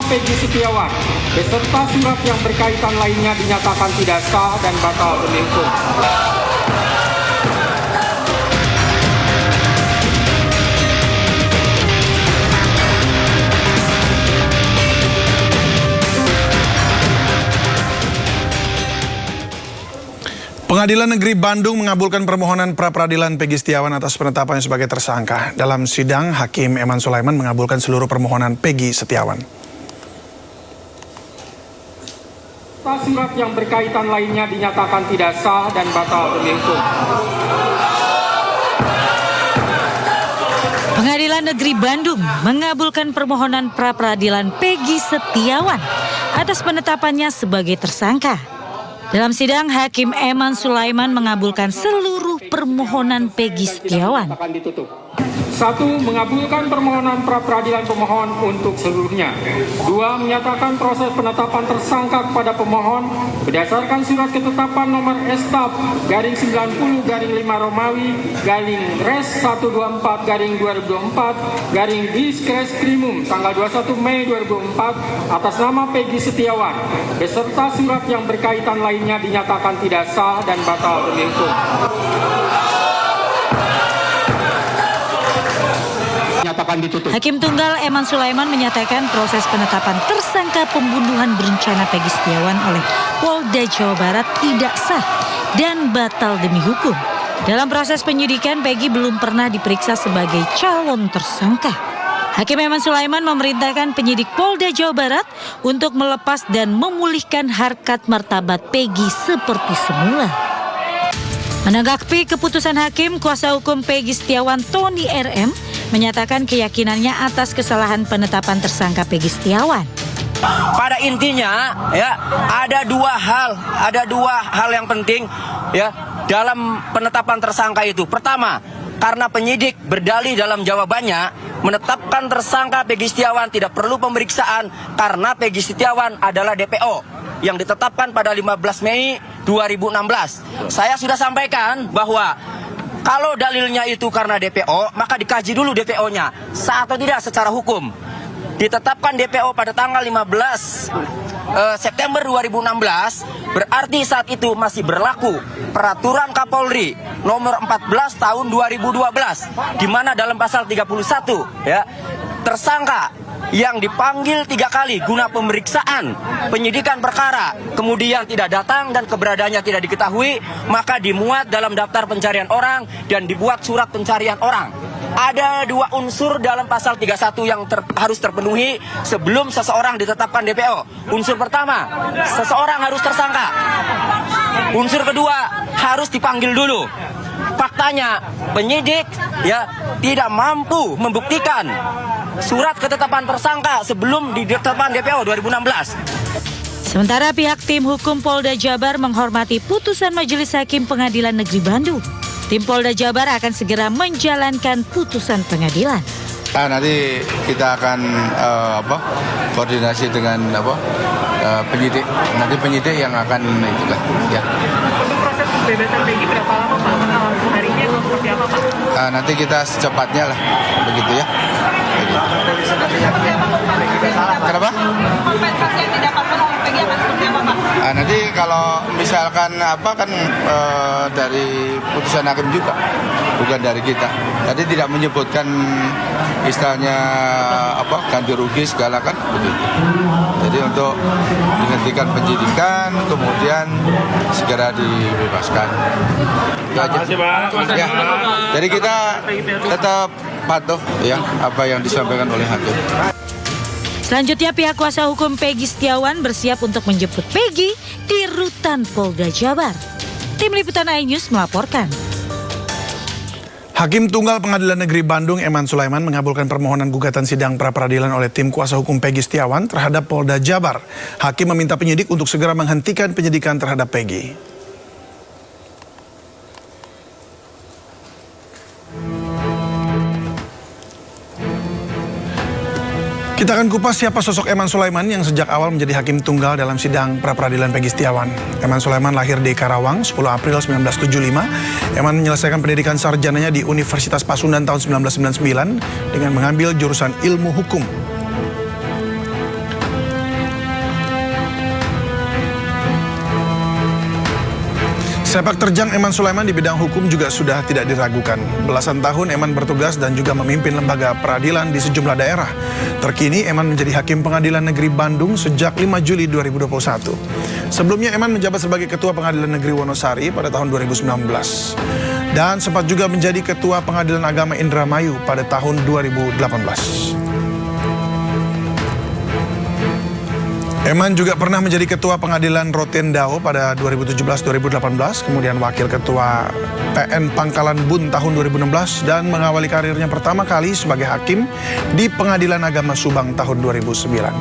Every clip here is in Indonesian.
Peggy Setiawan beserta surat yang berkaitan lainnya dinyatakan tidak sah dan batal demi hukum. Pengadilan Negeri Bandung mengabulkan permohonan pra-peradilan Peggy Setiawan atas penetapannya sebagai tersangka. Dalam sidang, Hakim Eman Sulaiman mengabulkan seluruh permohonan Peggy Setiawan. Surat yang berkaitan lainnya dinyatakan tidak sah dan batal demi hukum. Pengadilan Negeri Bandung mengabulkan permohonan pra-peradilan Peggy Setiawan atas penetapannya sebagai tersangka. Dalam sidang, Hakim Eman Sulaiman mengabulkan seluruh permohonan Peggy Setiawan. 1. Mengabulkan permohonan pra-peradilan pemohon untuk seluruhnya. 2. Menyatakan proses penetapan tersangka kepada pemohon berdasarkan surat ketetapan nomor Estaf garing 90 garing 5 Romawi garing Res 124 garing 2024 garing Diskreskrimum tanggal 21 Mei 2004 atas nama Peggy Setiawan beserta surat yang berkaitan lainnya dinyatakan tidak sah dan batal demi hukum. Hakim Tunggal Eman Sulaiman menyatakan proses penetapan tersangka pembunuhan berencana Peggy Setiawan oleh Polda Jawa Barat tidak sah dan batal demi hukum. Dalam proses penyidikan, Peggy belum pernah diperiksa sebagai calon tersangka. Hakim Eman Sulaiman memerintahkan penyidik Polda Jawa Barat untuk melepas dan memulihkan harkat martabat Peggy seperti semula. Menanggapi keputusan hakim, kuasa hukum Peggy Setiawan Tony RM menyatakan keyakinannya atas kesalahan penetapan tersangka Peggy Setiawan. Pada intinya ya ada dua hal yang penting ya dalam penetapan tersangka itu. Pertama, karena penyidik berdalih dalam jawabannya menetapkan tersangka Peggy Setiawan tidak perlu pemeriksaan karena Peggy Setiawan adalah DPO yang ditetapkan pada 15 Mei 2016. Saya sudah sampaikan bahwa kalau dalilnya itu karena DPO, maka dikaji dulu DPO-nya, sah atau tidak secara hukum. Ditetapkan DPO pada tanggal 15 September 2016, berarti saat itu masih berlaku Peraturan Kapolri nomor 14 tahun 2012, di mana dalam pasal 31, ya, tersangka yang dipanggil 3 kali guna pemeriksaan penyidikan perkara kemudian tidak datang dan keberadaannya tidak diketahui, maka dimuat dalam daftar pencarian orang dan dibuat surat pencarian orang. Ada 2 unsur dalam pasal 31 yang harus terpenuhi sebelum seseorang ditetapkan DPO. Unsur pertama, seseorang harus tersangka. Unsur kedua, harus dipanggil dulu. Faktanya penyidik ya tidak mampu membuktikan surat ketetapan tersangka sebelum ditetapkan DPO 2016. Sementara pihak tim hukum Polda Jabar menghormati putusan Majelis Hakim Pengadilan Negeri Bandung. Tim Polda Jabar akan segera menjalankan putusan pengadilan. Nanti kita akan koordinasi dengan penyidik. Nanti penyidik yang akan itulah ya. Untuk proses pembebasan Peggy berapa lama Pak? Langsung hari ini atau seperti apa Pak? Nanti kita secepatnya lah begitu ya. Begitu. Kenapa? Kompensasi yang didapatkan oleh Peggy akan seperti apa Pak? Nanti kalau misalkan dari putusan hakim juga, bukan dari kita. Tadi tidak menyebutkan istilahnya ganti rugi segala kan begitu. Jadi untuk menghentikan penyidikan, kemudian segera dibebaskan. Itu aja. Ya. Jadi kita tetap patuh ya apa yang disampaikan oleh hakim. Selanjutnya pihak kuasa hukum Peggy Setiawan bersiap untuk menjemput Peggy di rutan Polda Jabar. Tim Liputan iNews melaporkan. Hakim Tunggal Pengadilan Negeri Bandung Eman Sulaiman mengabulkan permohonan gugatan sidang pra-peradilan oleh tim kuasa hukum Peggy Setiawan terhadap Polda Jabar. Hakim meminta penyidik untuk segera menghentikan penyidikan terhadap Peggy. Kita akan kupas siapa sosok Eman Sulaiman yang sejak awal menjadi hakim tunggal dalam sidang pra-peradilan Peggy Setiawan. Eman Sulaiman lahir di Karawang 10 April 1975. Eman menyelesaikan pendidikan sarjananya di Universitas Pasundan tahun 1999 dengan mengambil jurusan ilmu hukum. Sepak terjang Eman Sulaiman di bidang hukum juga sudah tidak diragukan. Belasan tahun Eman bertugas dan juga memimpin lembaga peradilan di sejumlah daerah. Terkini Eman menjadi Hakim Pengadilan Negeri Bandung sejak 5 Juli 2021. Sebelumnya Eman menjabat sebagai Ketua Pengadilan Negeri Wonosari pada tahun 2019. Dan sempat juga menjadi Ketua Pengadilan Agama Indramayu pada tahun 2018. Eman juga pernah menjadi Ketua Pengadilan Rotendao pada 2017-2018, kemudian Wakil Ketua PN Pangkalan Bun tahun 2016 dan mengawali karirnya pertama kali sebagai hakim di Pengadilan Agama Subang tahun 2009.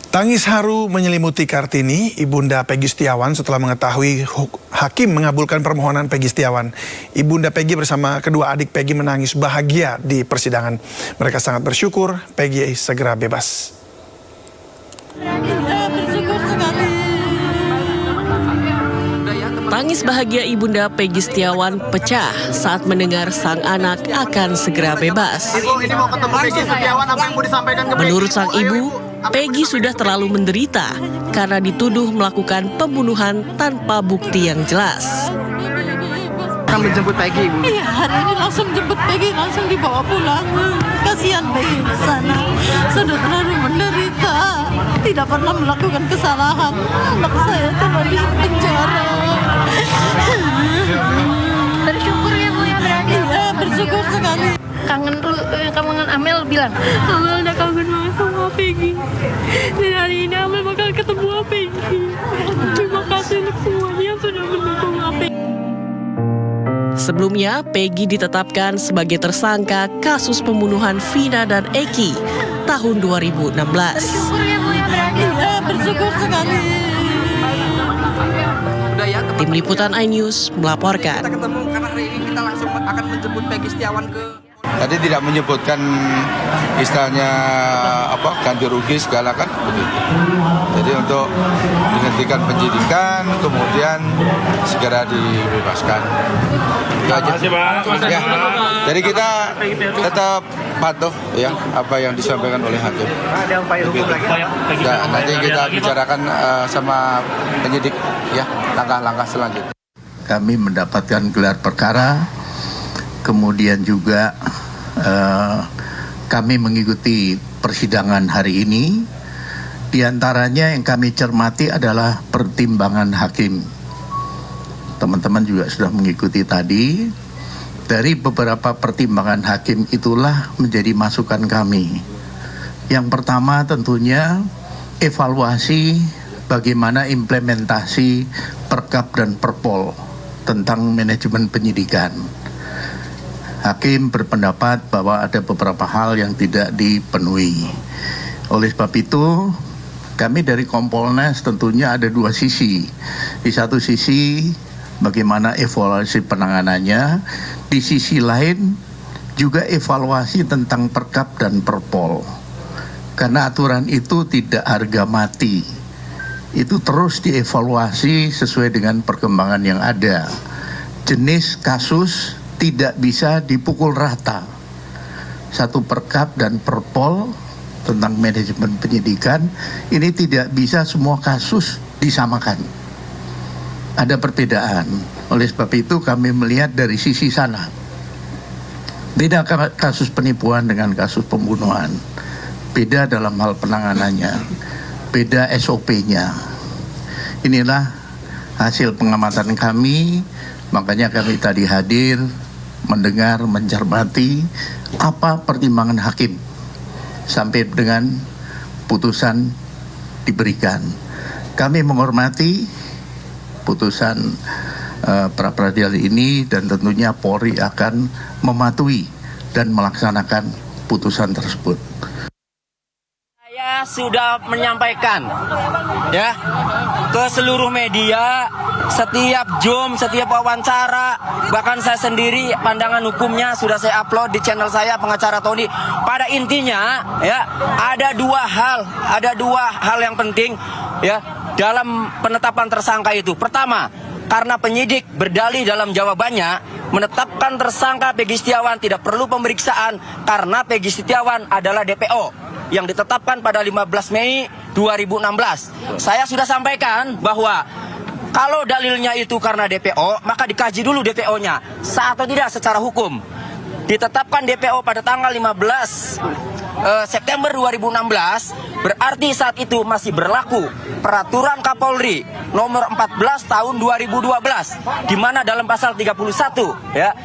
Tangis haru menyelimuti Kartini, ibunda Peggy Setiawan setelah mengetahui hakim mengabulkan permohonan Peggy Setiawan. Ibunda Peggy bersama kedua adik Peggy menangis bahagia di persidangan. Mereka sangat bersyukur Peggy segera bebas. Tangis bahagia ibunda Peggy Setiawan pecah saat mendengar sang anak akan segera bebas. Menurut sang ibu, Peggy sudah terlalu menderita karena dituduh melakukan pembunuhan tanpa bukti yang jelas. Akan menjemput Peggy, Ibu? Iya, hari ini langsung jemput Peggy, langsung dibawa pulang. Kasihan Peggy di sana, sudah terlalu menderita, tidak pernah melakukan kesalahan. Anak saya telah di penjara. Bersyukur ya Bu ya berarti. Iya, bersyukur sekali. Kangen Amel bilang, Amel udah kangen banget sama Peggy. Dan hari ini Amel bakal ketemu Peggy. Terima kasih untuk semuanya yang sudah mendukung Peggy. Sebelumnya, Peggy ditetapkan sebagai tersangka kasus pembunuhan Vina dan Eki tahun 2016. Bersyukur ya Bu ya berarti. Iya, bersyukur sekali. Tim Liputan iNews melaporkan. Kita ketemu karena hari ini kita langsung akan menjemput Peggy Setiawan ke... Tadi tidak menyebutkan istilahnya ganti rugi segala kan begitu. Jadi untuk dihentikan penyidikan, kemudian segera dibebaskan. Itu aja. Ya. Jadi kita tetap patuh ya apa yang disampaikan oleh hakim. Ada upaya hukum lagi. Nah, nanti kita bicarakan sama penyidik ya langkah-langkah selanjutnya. Kami mendapatkan gelar perkara, kemudian juga kami mengikuti persidangan hari ini. Di antaranya yang kami cermati adalah pertimbangan hakim. Teman-teman juga sudah mengikuti tadi. Dari beberapa pertimbangan hakim itulah menjadi masukan kami. Yang pertama tentunya evaluasi bagaimana implementasi Perkap dan Perpol tentang manajemen penyidikan. Hakim berpendapat bahwa ada beberapa hal yang tidak dipenuhi. Oleh sebab itu, kami dari Kompolnas tentunya ada dua sisi. Di satu sisi, bagaimana evaluasi penanganannya. Di sisi lain, juga evaluasi tentang Perkap dan Perpol. Karena aturan itu tidak harga mati. Itu terus dievaluasi sesuai dengan perkembangan yang ada. Jenis kasus tidak bisa dipukul rata. Satu Perkap dan Perpol tentang manajemen penyidikan ini tidak bisa semua kasus disamakan. Ada perbedaan. Oleh sebab itu kami melihat dari sisi sana. Beda kasus penipuan dengan kasus pembunuhan. Beda dalam hal penanganannya. Beda SOP-nya. Inilah hasil pengamatan kami. Makanya kami tadi hadir mendengar, mencermati apa pertimbangan hakim sampai dengan putusan diberikan. Kami menghormati putusan pra peradilan ini dan tentunya Polri akan mematuhi dan melaksanakan putusan tersebut. Saya sudah menyampaikan ya ke seluruh media, setiap Zoom, setiap wawancara, bahkan saya sendiri pandangan hukumnya sudah saya upload di channel saya Pengacara Tony. Pada intinya ya ada dua hal yang penting ya dalam penetapan tersangka itu. Pertama, karena penyidik berdalih dalam jawabannya menetapkan tersangka Peggy Setiawan tidak perlu pemeriksaan karena Peggy Setiawan adalah DPO yang ditetapkan pada 15 Mei 2016. Saya sudah sampaikan bahwa kalau dalilnya itu karena DPO, maka dikaji dulu DPO-nya sah atau tidak secara hukum. Ditetapkan DPO pada tanggal 15 September 2016, berarti saat itu masih berlaku Peraturan Kapolri nomor 14 tahun 2012, di mana dalam pasal 31 ya,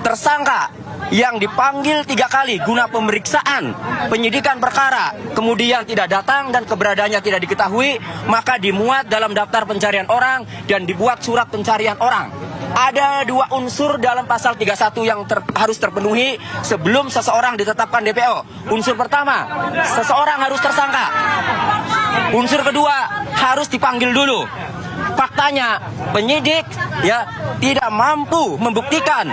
tersangka yang dipanggil 3 kali guna pemeriksaan penyidikan perkara kemudian tidak datang dan keberadaannya tidak diketahui, maka dimuat dalam daftar pencarian orang dan dibuat surat pencarian orang. Ada 2 unsur dalam pasal 31 yang harus terpenuhi sebelum seseorang ditetapkan DPO. Unsur pertama, seseorang harus tersangka. Unsur kedua, harus dipanggil dulu. Faktanya, penyidik ya tidak mampu membuktikan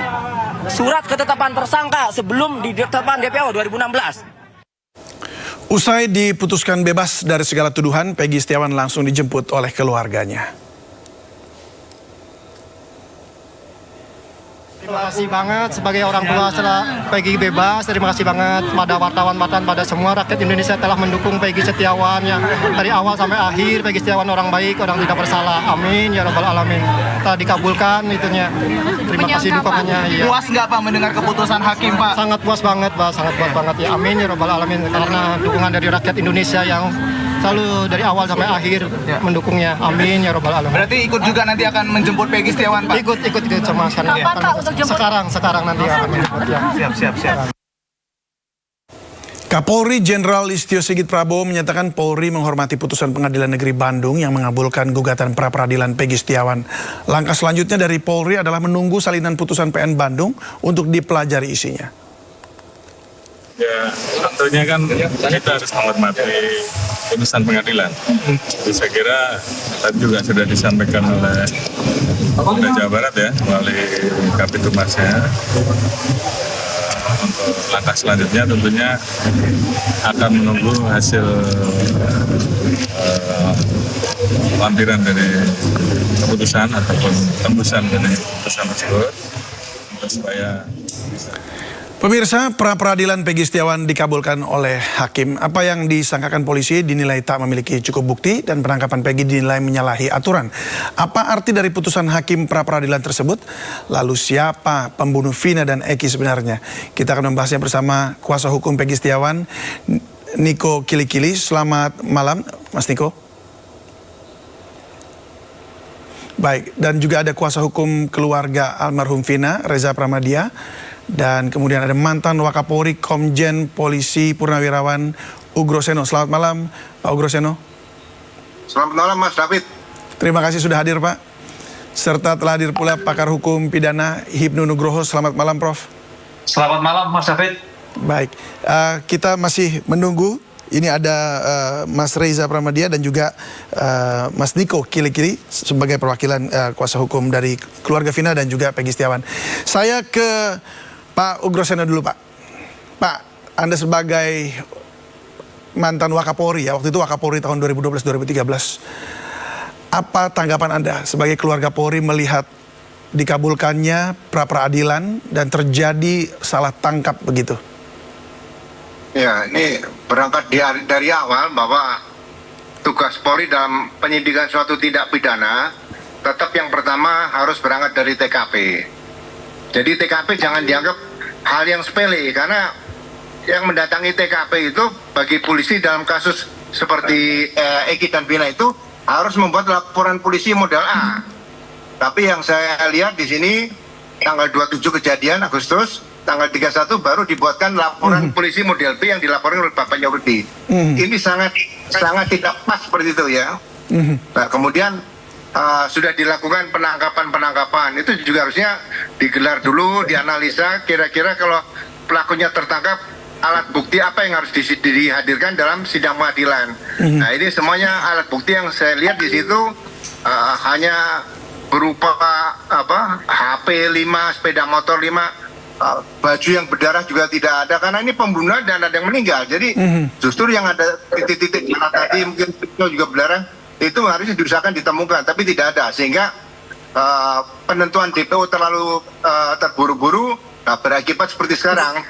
surat ketetapan tersangka sebelum ditetapkan DPO 2016. Usai diputuskan bebas dari segala tuduhan, Peggy Setiawan langsung dijemput oleh keluarganya. Terima kasih banget sebagai orang tua setelah Peggy bebas. Terima kasih banget pada wartawan-wartawan, pada semua rakyat Indonesia telah mendukung Peggy Setiawan yang dari awal sampai akhir. Peggy Setiawan orang baik, orang tidak bersalah. Amin ya rabbal alamin. Telah dikabulkan itunya. Terima kasih dukungannya. Ya. Puas nggak Pak mendengar keputusan hakim Pak? Sangat puas banget Pak, sangat puas banget ya. Amin ya rabbal alamin. Karena dukungan dari rakyat Indonesia yang selalu dari awal sampai akhir mendukungnya. Amin ya rabbal alamin. Berarti ikut juga nanti akan menjemput Peggy Setiawan Pak? Ikut sama sekarang. Kapan Pak untuk jemput? Sekarang nanti akan menjemput ya. Siap. Kapolri Jenderal Listio Sigit Prabowo menyatakan Polri menghormati putusan Pengadilan Negeri Bandung yang mengabulkan gugatan pra-peradilan Peggy Setiawan. Langkah selanjutnya dari Polri adalah menunggu salinan putusan PN Bandung untuk dipelajari isinya. Ya, tentunya kan kita harus menghormati putusan pengadilan. Jadi saya kira tadi juga sudah disampaikan oleh Polda Jawa Barat ya, melalui Kapitumasnya. Untuk langkah selanjutnya tentunya akan menunggu hasil lampiran dari keputusan ataupun tembusan dari keputusan tersebut supaya Pemirsa, pra-peradilan Peggy Setiawan dikabulkan oleh hakim. Apa yang disangkakan polisi dinilai tak memiliki cukup bukti dan penangkapan Peggy dinilai menyalahi aturan. Apa arti dari putusan hakim pra-peradilan tersebut? Lalu siapa pembunuh Vina dan Eki sebenarnya? Kita akan membahasnya bersama kuasa hukum Peggy Setiawan, Niko Kilikili. Selamat malam, Mas Niko. Baik, dan juga ada kuasa hukum keluarga almarhum Vina, Reza Pramadia. Dan kemudian ada mantan Wakapolri Komjen Polisi Purnawirawan Ugroseno. Selamat malam Pak Ugroseno. Selamat malam Mas David. Terima kasih sudah hadir Pak. Serta telah hadir pula pakar hukum pidana Hipnu Nugroho. Selamat malam Prof. Selamat malam Mas David. Baik, kita masih menunggu. Ini ada Mas Reza Pramadia dan juga Mas Niko Kilikili sebagai perwakilan kuasa hukum dari keluarga Vina dan juga Peggy Setiawan. Saya ke Pak Ugroseno dulu Pak. Pak, Anda sebagai mantan Wakapolri ya, waktu itu Wakapolri tahun 2012-2013. Apa tanggapan Anda sebagai keluarga Polri melihat dikabulkannya pra-peradilan dan terjadi salah tangkap begitu? Ya, ini berangkat dari awal bahwa tugas Polri dalam penyidikan suatu tindak pidana tetap yang pertama harus berangkat dari TKP. Jadi TKP jangan dianggap hal yang sepele, karena yang mendatangi TKP itu bagi polisi dalam kasus seperti Eki dan Vina itu harus membuat laporan polisi model A. Tapi yang saya lihat di sini tanggal 27 kejadian Agustus, tanggal 31 baru dibuatkan laporan polisi model B yang dilaporkan oleh Bapaknya Rudi. Ini sangat tidak pas seperti itu ya. Nah, kemudian sudah dilakukan penangkapan. Itu juga harusnya digelar dulu, dianalisa kira-kira kalau pelakunya tertangkap, alat bukti apa yang harus dihadirkan dalam sidang pengadilan. Nah, ini semuanya alat bukti yang saya lihat di situ hanya berupa HP 5, sepeda motor 5, baju yang berdarah juga tidak ada, karena ini pembunuhan dan ada yang meninggal. Jadi justru yang ada titik-titik darah tadi, mungkin juga berdarah, itu harusnya diusahakan ditemukan, tapi tidak ada. Sehingga penentuan DPO terlalu terburu-buru, nah berakibat seperti sekarang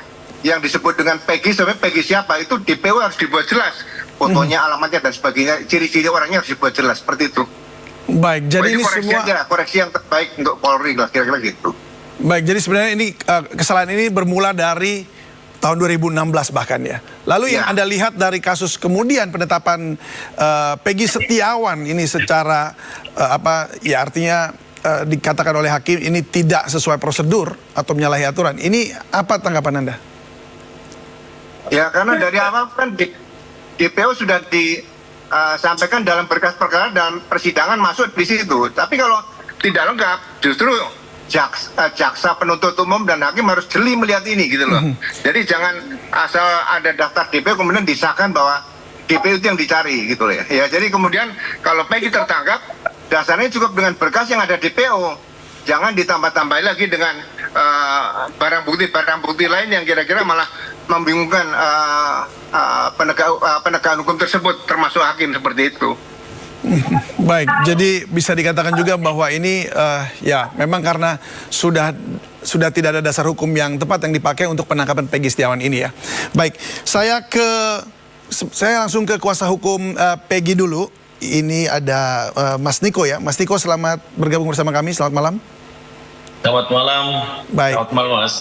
yang disebut dengan Peggy, sebenarnya Peggy siapa itu DPO harus dibuat jelas, fotonya, alamatnya dan sebagainya, ciri-ciri orangnya harus dibuat jelas seperti itu. Baik, jadi ini koreksi semua aja, koreksi yang terbaik untuk Polri lah, kira-kira gitu. Baik, jadi sebenarnya ini kesalahan ini bermula dari tahun 2016 bahkan ya. Lalu yang Anda lihat dari kasus kemudian penetapan Peggy Setiawan ini secara artinya dikatakan oleh hakim ini tidak sesuai prosedur atau menyalahi aturan. Ini apa tanggapan Anda? Ya, karena dari awal kan DPO sudah disampaikan dalam berkas perkara dan persidangan masuk di situ. Tapi kalau tidak lengkap, justru jaksa penuntut umum dan hakim harus jeli melihat ini gitu loh. Jadi jangan asal ada daftar DPO kemudian disahkan bahwa DPO itu yang dicari gitu loh ya. Ya, jadi kemudian kalau Peggy tertangkap, dasarnya cukup dengan berkas yang ada DPO. Jangan ditambah-tambahi lagi dengan barang bukti lain yang kira-kira malah membingungkan penegakan hukum tersebut, termasuk hakim seperti itu. Baik, jadi bisa dikatakan juga bahwa ini ya memang karena sudah tidak ada dasar hukum yang tepat yang dipakai untuk penangkapan Peggy Setiawan ini ya. Baik, saya langsung ke kuasa hukum Peggy dulu. Ini ada Mas Niko ya. Mas Niko, selamat bergabung bersama kami. Selamat malam. Selamat malam. Baik. Selamat malam, Mas.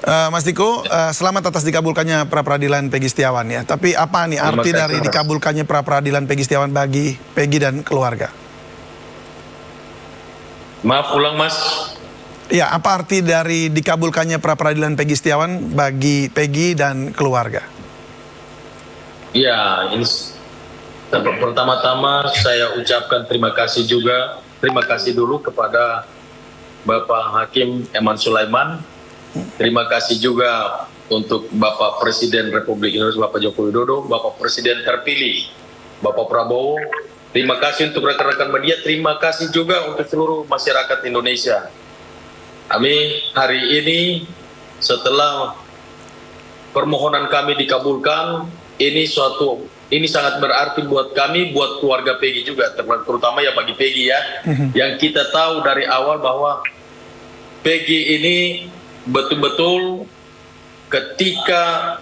Mas Niko, selamat atas dikabulkannya pra-peradilan Peggy Setiawan ya. Tapi apa nih arti dari dikabulkannya pra-peradilan Peggy Setiawan bagi Peggy dan keluarga? Maaf, ulang Mas. Ya, apa arti dari dikabulkannya pra-peradilan Peggy Setiawan bagi Peggy dan keluarga? Ya, ini pertama-tama saya ucapkan terima kasih juga. Terima kasih dulu kepada Bapak Hakim Eman Sulaiman. Terima kasih juga untuk Bapak Presiden Republik Indonesia, Bapak Joko Widodo, Bapak Presiden terpilih, Bapak Prabowo. Terima kasih untuk rekan-rekan media, terima kasih juga untuk seluruh masyarakat Indonesia. Kami hari ini setelah permohonan kami dikabulkan, ini sangat berarti buat kami, buat keluarga Peggy juga, terutama ya bagi Peggy ya, yang kita tahu dari awal bahwa Peggy ini betul-betul ketika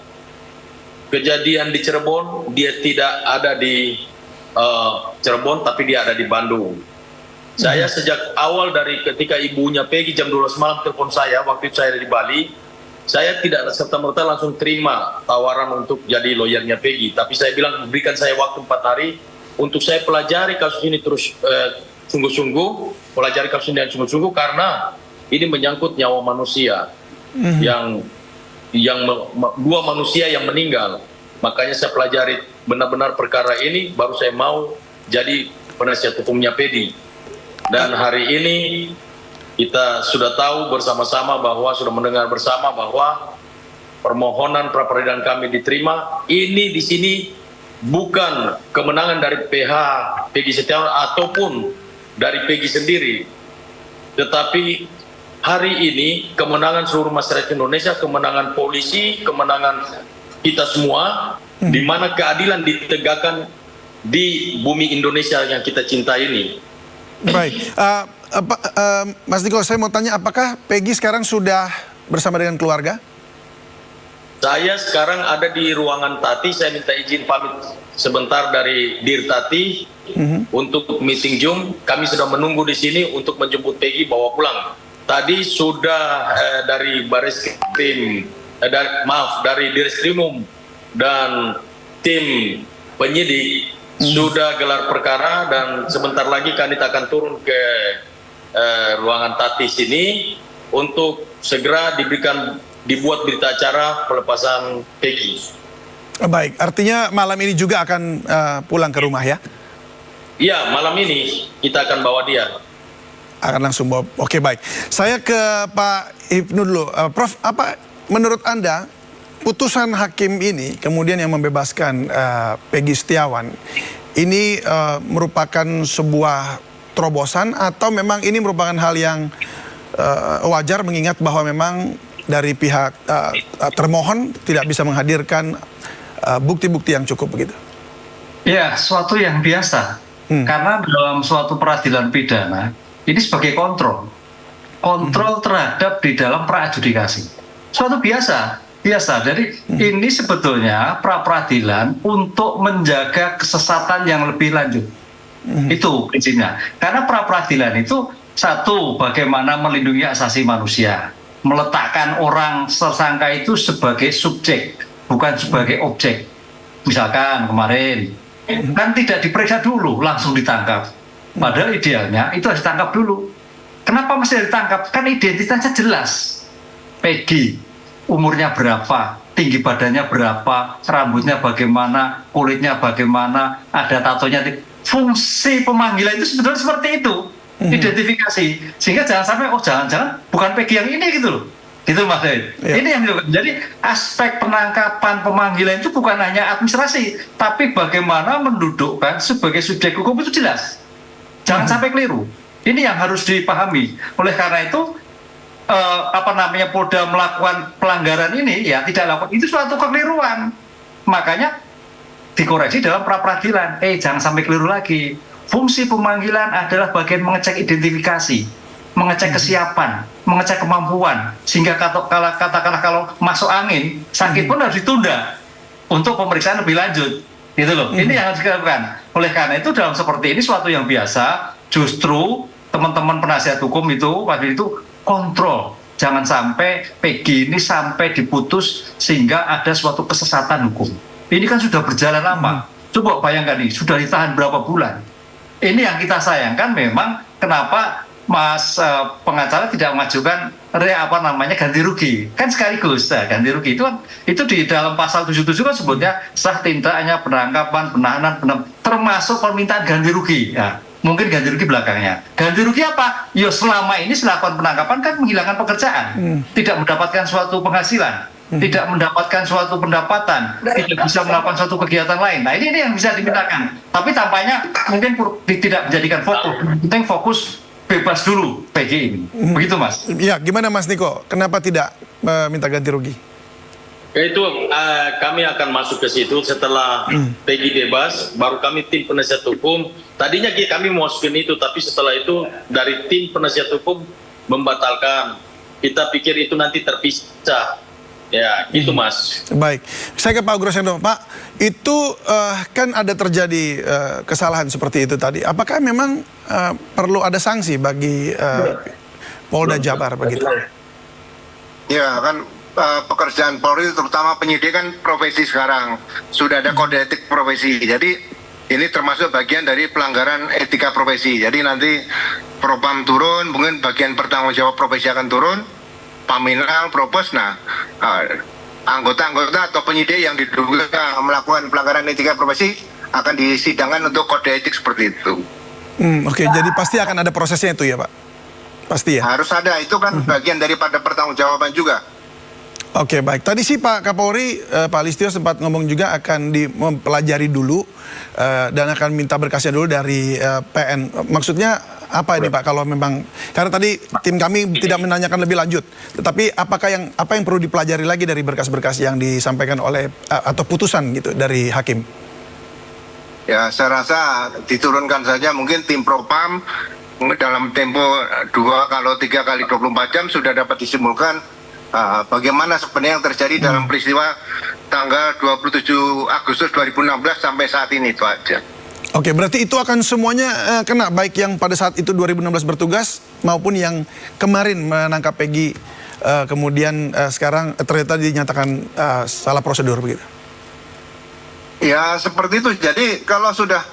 kejadian di Cirebon, dia tidak ada di Cirebon, tapi dia ada di Bandung. Saya sejak awal dari ketika ibunya Peggy jam 12 malam telepon saya, waktu itu saya di Bali, saya tidak serta-merta langsung terima tawaran untuk jadi lawyernya Peggy. Tapi saya bilang, berikan saya waktu 4 hari untuk saya pelajari kasus ini terus sungguh-sungguh, pelajari kasus ini dengan sungguh-sungguh, karena ini menyangkut nyawa manusia yang dua manusia yang meninggal. Makanya saya pelajari benar-benar perkara ini, baru saya mau jadi penasihat hukumnya Peggy. Dan hari ini kita sudah tahu bersama-sama bahwa sudah mendengar bersama bahwa permohonan pra-peradilan kami diterima. Ini di sini bukan kemenangan dari PH Peggy Setiawan ataupun dari Peggy sendiri, tetapi hari ini kemenangan seluruh masyarakat Indonesia, kemenangan polisi, kemenangan kita semua, di mana keadilan ditegakkan di bumi Indonesia yang kita cintai ini. Baik, Mas Niko, saya mau tanya, apakah Peggy sekarang sudah bersama dengan keluarga? Saya sekarang ada di ruangan Tati, saya minta izin pamit sebentar dari Dir Tati untuk meeting Zoom. Kami sudah menunggu di sini untuk menjemput Peggy bawa pulang. Tadi sudah dari Bareskrim, dari Direskrimum dan tim penyidik sudah gelar perkara, dan sebentar lagi kami akan turun ke ruangan Tati sini untuk segera dibuat berita acara pelepasan Peggy. Baik, artinya malam ini juga akan pulang ke rumah ya? Iya, malam ini kita akan bawa dia. Akan langsung bawa. Oke, baik. Saya ke Pak Ibnu dulu. Prof, apa menurut Anda putusan hakim ini kemudian yang membebaskan Peggy Setiawan ini merupakan sebuah terobosan atau memang ini merupakan hal yang wajar, mengingat bahwa memang dari pihak termohon tidak bisa menghadirkan bukti-bukti yang cukup begitu? Ya, suatu yang biasa. Karena dalam suatu peradilan pidana ini sebagai kontrol terhadap di dalam pra-adjudikasi. Suatu biasa. Jadi ini sebetulnya pra-peradilan untuk menjaga kesesatan yang lebih lanjut. Itu prinsipnya. Karena pra-peradilan itu satu, bagaimana melindungi asasi manusia, meletakkan orang tersangka itu sebagai subjek, bukan sebagai objek. Misalkan kemarin kan tidak diperiksa dulu, langsung ditangkap. Padahal idealnya itu harus ditangkap dulu. Kenapa mesti ditangkap? Kan identitasnya jelas. Peggy, umurnya berapa, tinggi badannya berapa, rambutnya bagaimana, kulitnya bagaimana, ada tatonya. Fungsi pemanggilan itu sebetulnya seperti itu, identifikasi. Sehingga jangan sampai, oh jangan-jangan bukan Peggy yang ini gitu loh. Gitu Mas David. Ini yang dilakukan. Jadi aspek penangkapan pemanggilan itu bukan hanya administrasi, tapi bagaimana mendudukkan sebagai subjek hukum itu jelas. Jangan sampai keliru. Ini yang harus dipahami. Oleh karena itu Polda melakukan pelanggaran ini ya tidak lakukan, itu suatu kekeliruan. Makanya dikoreksi dalam pra-peradilan. Jangan sampai keliru lagi. Fungsi pemanggilan adalah bagian mengecek identifikasi, mengecek kesiapan, mengecek kemampuan, sehingga katakanlah kalau masuk angin, sakit pun harus ditunda untuk pemeriksaan lebih lanjut. Gitu loh. Ini yang harus dilakukan. Oleh karena itu dalam seperti ini suatu yang biasa, justru teman-teman penasihat hukum itu waktu itu kontrol. Jangan sampai Peggy ini sampai diputus sehingga ada suatu kesesatan hukum. Ini kan sudah berjalan lama. Coba bayangkan nih, sudah ditahan berapa bulan. Ini yang kita sayangkan memang kenapa Mas pengacara tidak mengajukan ganti rugi. Kan sekaligus ganti rugi itu kan itu di dalam pasal 77 kan sebutnya sah tindaknya penangkapan, penahanan, termasuk permintaan ganti rugi. Ya. Mungkin ganti rugi belakangnya. Ganti rugi apa? Ya selama ini selakukan penangkapan kan menghilangkan pekerjaan, tidak mendapatkan suatu penghasilan, tidak mendapatkan suatu pendapatan, tidak bisa melakukan suatu kegiatan lain. Nah ini yang bisa dimintakan. Tapi tampaknya mungkin tidak menjadikan fokus. Penting fokus bebas dulu Peggy ini. Begitu Mas. Ya gimana Mas Niko? Kenapa tidak minta ganti rugi? Itu kami akan masuk ke situ setelah Peggy bebas, baru kami tim penasihat hukum. Tadinya kami mau masukin itu, tapi setelah itu dari tim penasihat hukum membatalkan. Kita pikir itu nanti terpisah. Ya, itu Mas. Baik, saya ke Pak Grosendo. Pak, itu kan ada terjadi kesalahan seperti itu tadi. Apakah memang perlu ada sanksi bagi Polda Jabar begitu? Ya kan. Pekerjaan Polri terutama penyidik kan profesi sekarang sudah ada kode etik profesi, jadi ini termasuk bagian dari pelanggaran etika profesi. Jadi nanti Propam turun, mungkin bagian bertanggung jawab profesi akan turun, Paminal, Propos. Nah anggota-anggota atau penyidik yang diduga melakukan pelanggaran etika profesi akan disidangkan untuk kode etik seperti itu. Oke, jadi pasti akan ada prosesnya itu ya Pak? Pasti ya? Harus ada, itu kan bagian daripada pertanggungjawaban juga. Oke, baik. Tadi sih Pak Kapolri, Pak Listio sempat ngomong juga akan mempelajari dulu dan akan minta berkasnya dulu dari PN. Maksudnya apa ini Pak? Kalau memang karena tadi tim kami tidak menanyakan lebih lanjut, tetapi apa yang perlu dipelajari lagi dari berkas-berkas yang disampaikan oleh atau putusan gitu dari hakim? Ya, saya rasa diturunkan saja mungkin tim Propam dalam tempo 2 kalau 3 kali 24 jam sudah dapat disimpulkan bagaimana sebenarnya yang terjadi dalam peristiwa tanggal 27 Agustus 2016 sampai saat ini, itu aja. Oke, berarti itu akan semuanya kena, baik yang pada saat itu 2016 bertugas maupun yang kemarin menangkap Peggy kemudian sekarang ternyata dinyatakan salah prosedur begitu. Ya seperti itu. Jadi kalau sudah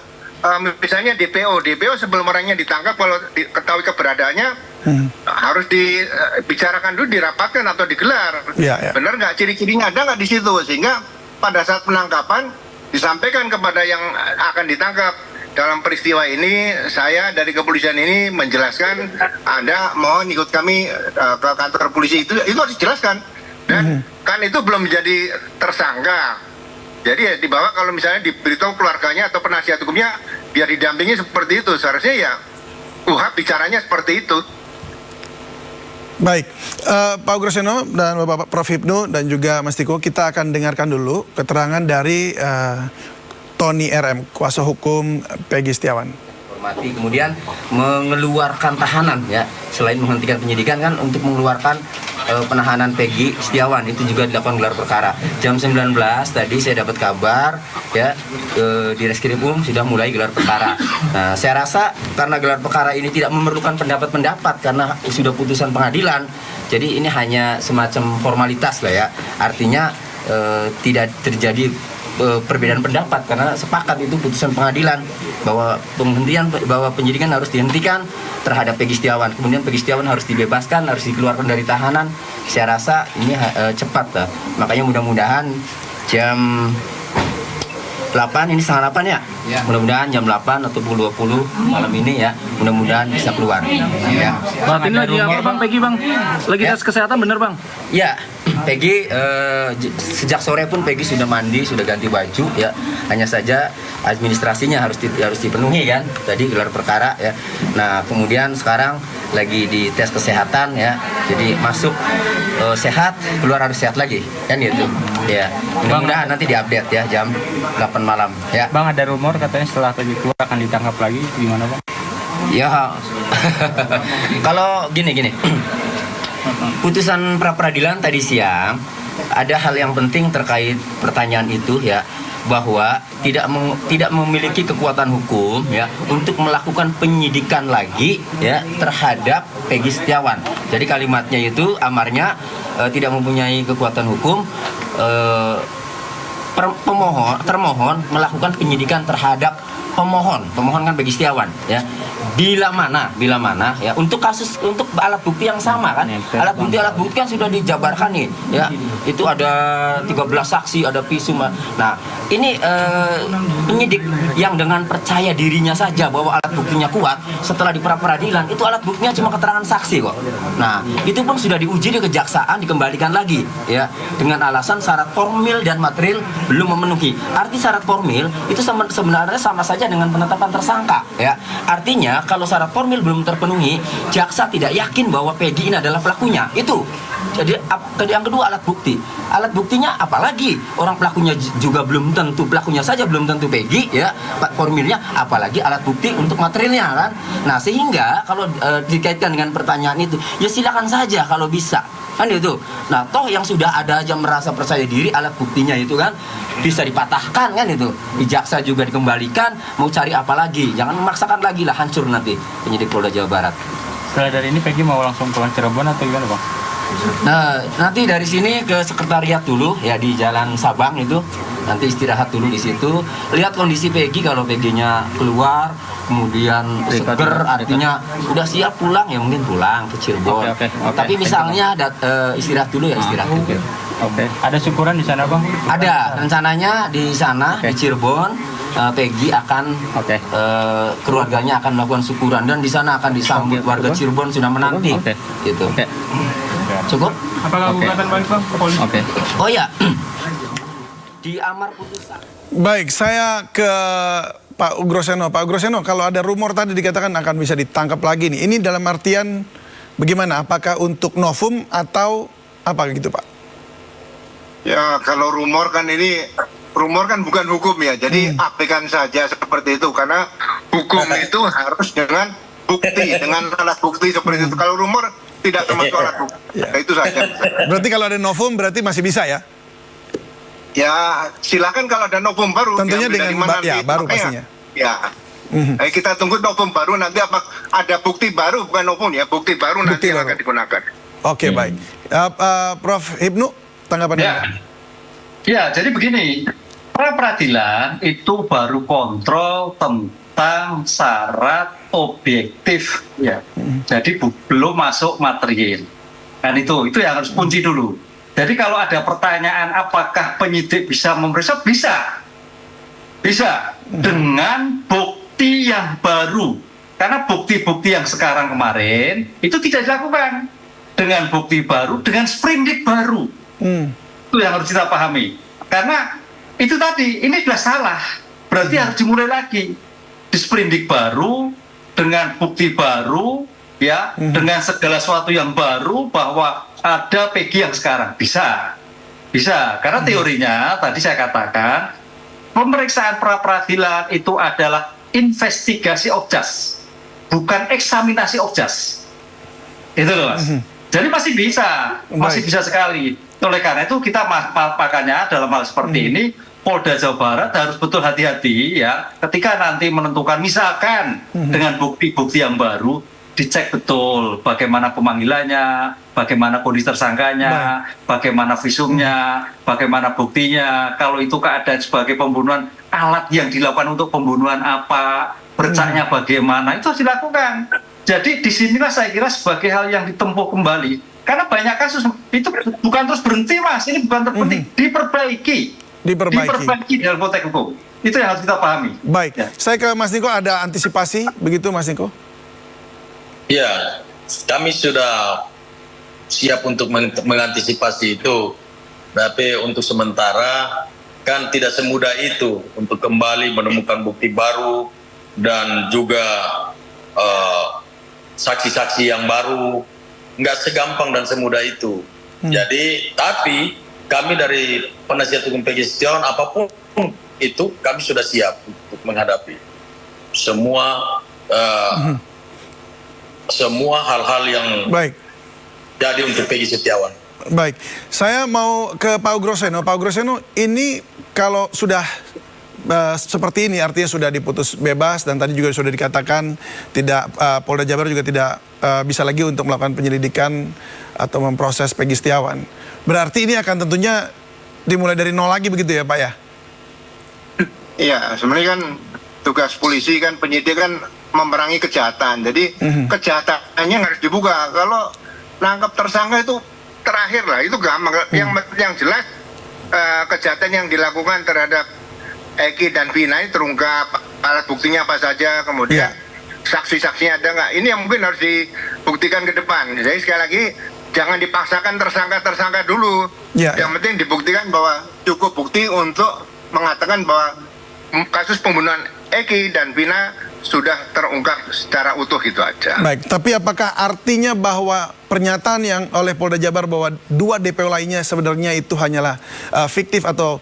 misalnya DPO sebelum orangnya ditangkap, kalau diketahui keberadaannya harus dibicarakan dulu, dirapatkan atau digelar. Benar nggak ciri-cirinya ada nggak di situ, sehingga pada saat penangkapan disampaikan kepada yang akan ditangkap. Dalam peristiwa ini saya dari kepolisian ini menjelaskan Anda mohon ikut kami ke kantor polisi, itu harus dijelaskan. Dan kan itu belum menjadi tersangka. Jadi ya dibawa, kalau misalnya diberitahu keluarganya atau penasihat hukumnya biar didampingi seperti itu. Seharusnya ya UHAP bicaranya seperti itu. Baik, Pak Groseno dan Bapak Prof. Hipnu dan juga Mas Tiko, kita akan dengarkan dulu keterangan dari Tony RM, kuasa hukum Peggy Setiawan. hormati. Kemudian mengeluarkan tahanan ya, selain menghentikan penyidikan kan untuk mengeluarkan penahanan Peggy Setiawan itu juga dilakukan gelar perkara. Jam 19 tadi saya dapat kabar ya di Reskrimum sudah mulai gelar perkara. Nah, saya rasa karena gelar perkara ini tidak memerlukan pendapat-pendapat karena sudah putusan pengadilan. Jadi ini hanya semacam formalitas lah ya. Artinya tidak terjadi perbedaan pendapat karena sepakat itu putusan pengadilan bahwa penyidikan harus dihentikan terhadap Peggy Setiawan. Kemudian Peggy Setiawan harus dibebaskan, harus dikeluarkan dari tahanan. Saya rasa ini cepat lah. Makanya mudah-mudahan jam 8 ini setengah 8 ya. Mudah-mudahan jam 8 atau 20 malam ini ya. Mudah-mudahan bisa keluar. Ya. Bang, ini lagi apa Bang Peggy Bang? Lagi tes kesehatan bener Bang? Ya, Peggy sejak sore pun Peggy sudah mandi, sudah ganti baju ya. Hanya saja administrasinya harus dipenuhi kan. Tadi gelar perkara ya. Nah, kemudian sekarang lagi di tes kesehatan ya. Jadi masuk sehat, keluar harus sehat lagi. Kan gitu. Ya. Mudah-mudahan nanti diupdate ya jam 8 malam ya. Bang, ada rumor katanya setelah Peggy keluar akan ditangkap lagi, gimana Bang? Ya. Kalau gini. Putusan pra peradilan tadi siang ada hal yang penting terkait pertanyaan itu ya, bahwa tidak memiliki kekuatan hukum ya untuk melakukan penyidikan lagi ya terhadap Peggy Setiawan. Jadi kalimatnya itu amarnya tidak mempunyai kekuatan hukum, termohon melakukan penyidikan terhadap pemohon kan Peggy Setiawan ya. Bila mana ya untuk alat bukti yang sama kan. Alat bukti kan sudah dijabarkan nih ya. Itu ada 13 saksi, ada visum. Nah, ini penyidik yang dengan percaya dirinya saja bahwa alat buktinya kuat, setelah di pra peradilan itu alat buktinya cuma keterangan saksi kok. Nah, itu pun sudah diuji di kejaksaan, dikembalikan lagi ya dengan alasan syarat formil dan material belum memenuhi. Arti syarat formil itu sebenarnya sama saja dengan penetapan tersangka ya. Artinya kalau syarat formil belum terpenuhi, jaksa tidak yakin bahwa Peggy ini adalah pelakunya. Itu. Jadi yang kedua alat bukti. Alat buktinya apalagi orang pelakunya juga belum tentu, pelakunya saja belum tentu Peggy ya. Formilnya apalagi alat bukti untuk materialnya kan. Nah, sehingga kalau dikaitkan dengan pertanyaan itu, ya silakan saja kalau bisa. Kan itu. Nah, toh yang sudah ada aja merasa percaya diri, alat buktinya itu kan bisa dipatahkan kan itu. Di jaksa juga dikembalikan, mau cari apa lagi? Jangan memaksakan lagi lah, hancur nanti penyidik Polda Jawa Barat. Setelah dari ini Peggy mau langsung pulang Cirebon atau gimana Bang? Nah, nanti dari sini ke sekretariat dulu ya di Jalan Sabang itu. Nanti istirahat dulu di situ. Lihat kondisi Peggy, kalau Peggy-nya keluar kemudian seger artinya udah siap pulang ya mungkin pulang ke Cirebon. Tapi misalnya istirahat dulu ya istirahat dulu. Ada syukuran di sana Bang? Ada, rencananya di sana di Cirebon Peggy akan keluarganya akan melakukan syukuran dan di sana akan disambut warga Cirebon sudah menanti. Gitu. Cukup? Apakah gugatan balik Bang ke polisi? Oh ya. Di amar putusan. Baik, saya ke Pak Ugroseno. Pak Ugroseno, kalau ada rumor tadi dikatakan akan bisa ditangkap lagi nih. Ini dalam artian bagaimana? Apakah untuk novum atau apa gitu Pak? Ya, kalau rumor kan bukan hukum ya. Jadi abaikan saja seperti itu karena hukum itu harus dengan bukti, dengan alat bukti seperti itu. Kalau rumor tidak termasuk alat bukti. Nah, itu saja. Berarti kalau ada novum berarti masih bisa ya? Ya, silakan kalau ada novum baru. Tentunya dengan baru pastinya. Ya. Kita tunggu novum baru, nanti apa ada bukti baru, bukan novum ya, bukti baru nanti yang akan digunakan. Oke, baik. Prof. Ibnu, tanggapannya? Ya, jadi begini, pra peradilan itu baru kontrol tentang syarat objektif ya. Jadi belum masuk material. Kan itu yang harus kunci dulu. Jadi kalau ada pertanyaan apakah penyidik bisa memeriksa, bisa dengan bukti yang baru. Karena bukti-bukti yang sekarang kemarin itu tidak dilakukan dengan bukti baru, dengan sprindik baru. Itu yang harus kita pahami. Karena itu tadi ini sudah salah, berarti harus dimulai lagi di sprindik baru dengan bukti baru, ya, dengan segala sesuatu yang baru bahwa ada Peggy yang sekarang bisa karena teorinya tadi saya katakan pemeriksaan pra peradilan itu adalah investigasi Okjas, bukan eksaminasi Okjas. Itu loh Mas. Jadi masih bisa sekali. Oleh karena itu kita makanya dalam hal seperti ini Polda Jawa Barat harus betul hati-hati ya ketika nanti menentukan misalkan dengan bukti-bukti yang baru, dicek betul bagaimana pemanggilannya, bagaimana kondisi tersangkanya, bagaimana visumnya, bagaimana buktinya. Kalau itu keadaan sebagai pembunuhan, alat yang dilakukan untuk pembunuhan apa, bercaknya bagaimana, itu harus dilakukan. Jadi disinilah saya kira sebagai hal yang ditempuh kembali. Karena banyak kasus itu bukan terus berhenti Mas, ini bukan terpenting, diperbaiki dalam konteks hukum. Itu yang harus kita pahami. Baik, saya ke Mas Niko, ada antisipasi begitu Mas Niko? Ya, kami sudah siap untuk mengantisipasi itu. Tapi untuk sementara kan tidak semudah itu untuk kembali menemukan bukti baru dan juga saksi-saksi yang baru. Nggak segampang dan semudah itu. Jadi, tapi kami dari penasihat hukum Peggy Setiawan apapun itu kami sudah siap untuk menghadapi semua hal-hal yang jadi untuk Peggy Setiawan. Baik, saya mau ke Pak Ugroseno. Pak Ugroseno, ini kalau sudah seperti ini artinya sudah diputus bebas dan tadi juga sudah dikatakan tidak Polda Jabar juga tidak bisa lagi untuk melakukan penyelidikan atau memproses Peggy Setiawan. Berarti ini akan tentunya dimulai dari nol lagi begitu ya Pak ya? Iya, sebenarnya kan tugas polisi kan penyidik kan memerangi kejahatan. Jadi kejahatannya harus dibuka. Kalau nangkap tersangka itu terakhir lah, itu gampang. Yang jelas kejahatan yang dilakukan terhadap Eki dan Vina ini terungkap, alat buktinya apa saja, kemudian saksi-saksinya ada nggak. Ini yang mungkin harus dibuktikan ke depan. Jadi sekali lagi jangan dipaksakan tersangka dulu. Yang penting dibuktikan bahwa cukup bukti untuk mengatakan bahwa kasus pembunuhan Eki dan Vina sudah terungkap secara utuh, itu aja. Baik, tapi apakah artinya bahwa pernyataan yang oleh Polda Jabar bahwa 2 DPO lainnya sebenarnya itu hanyalah fiktif atau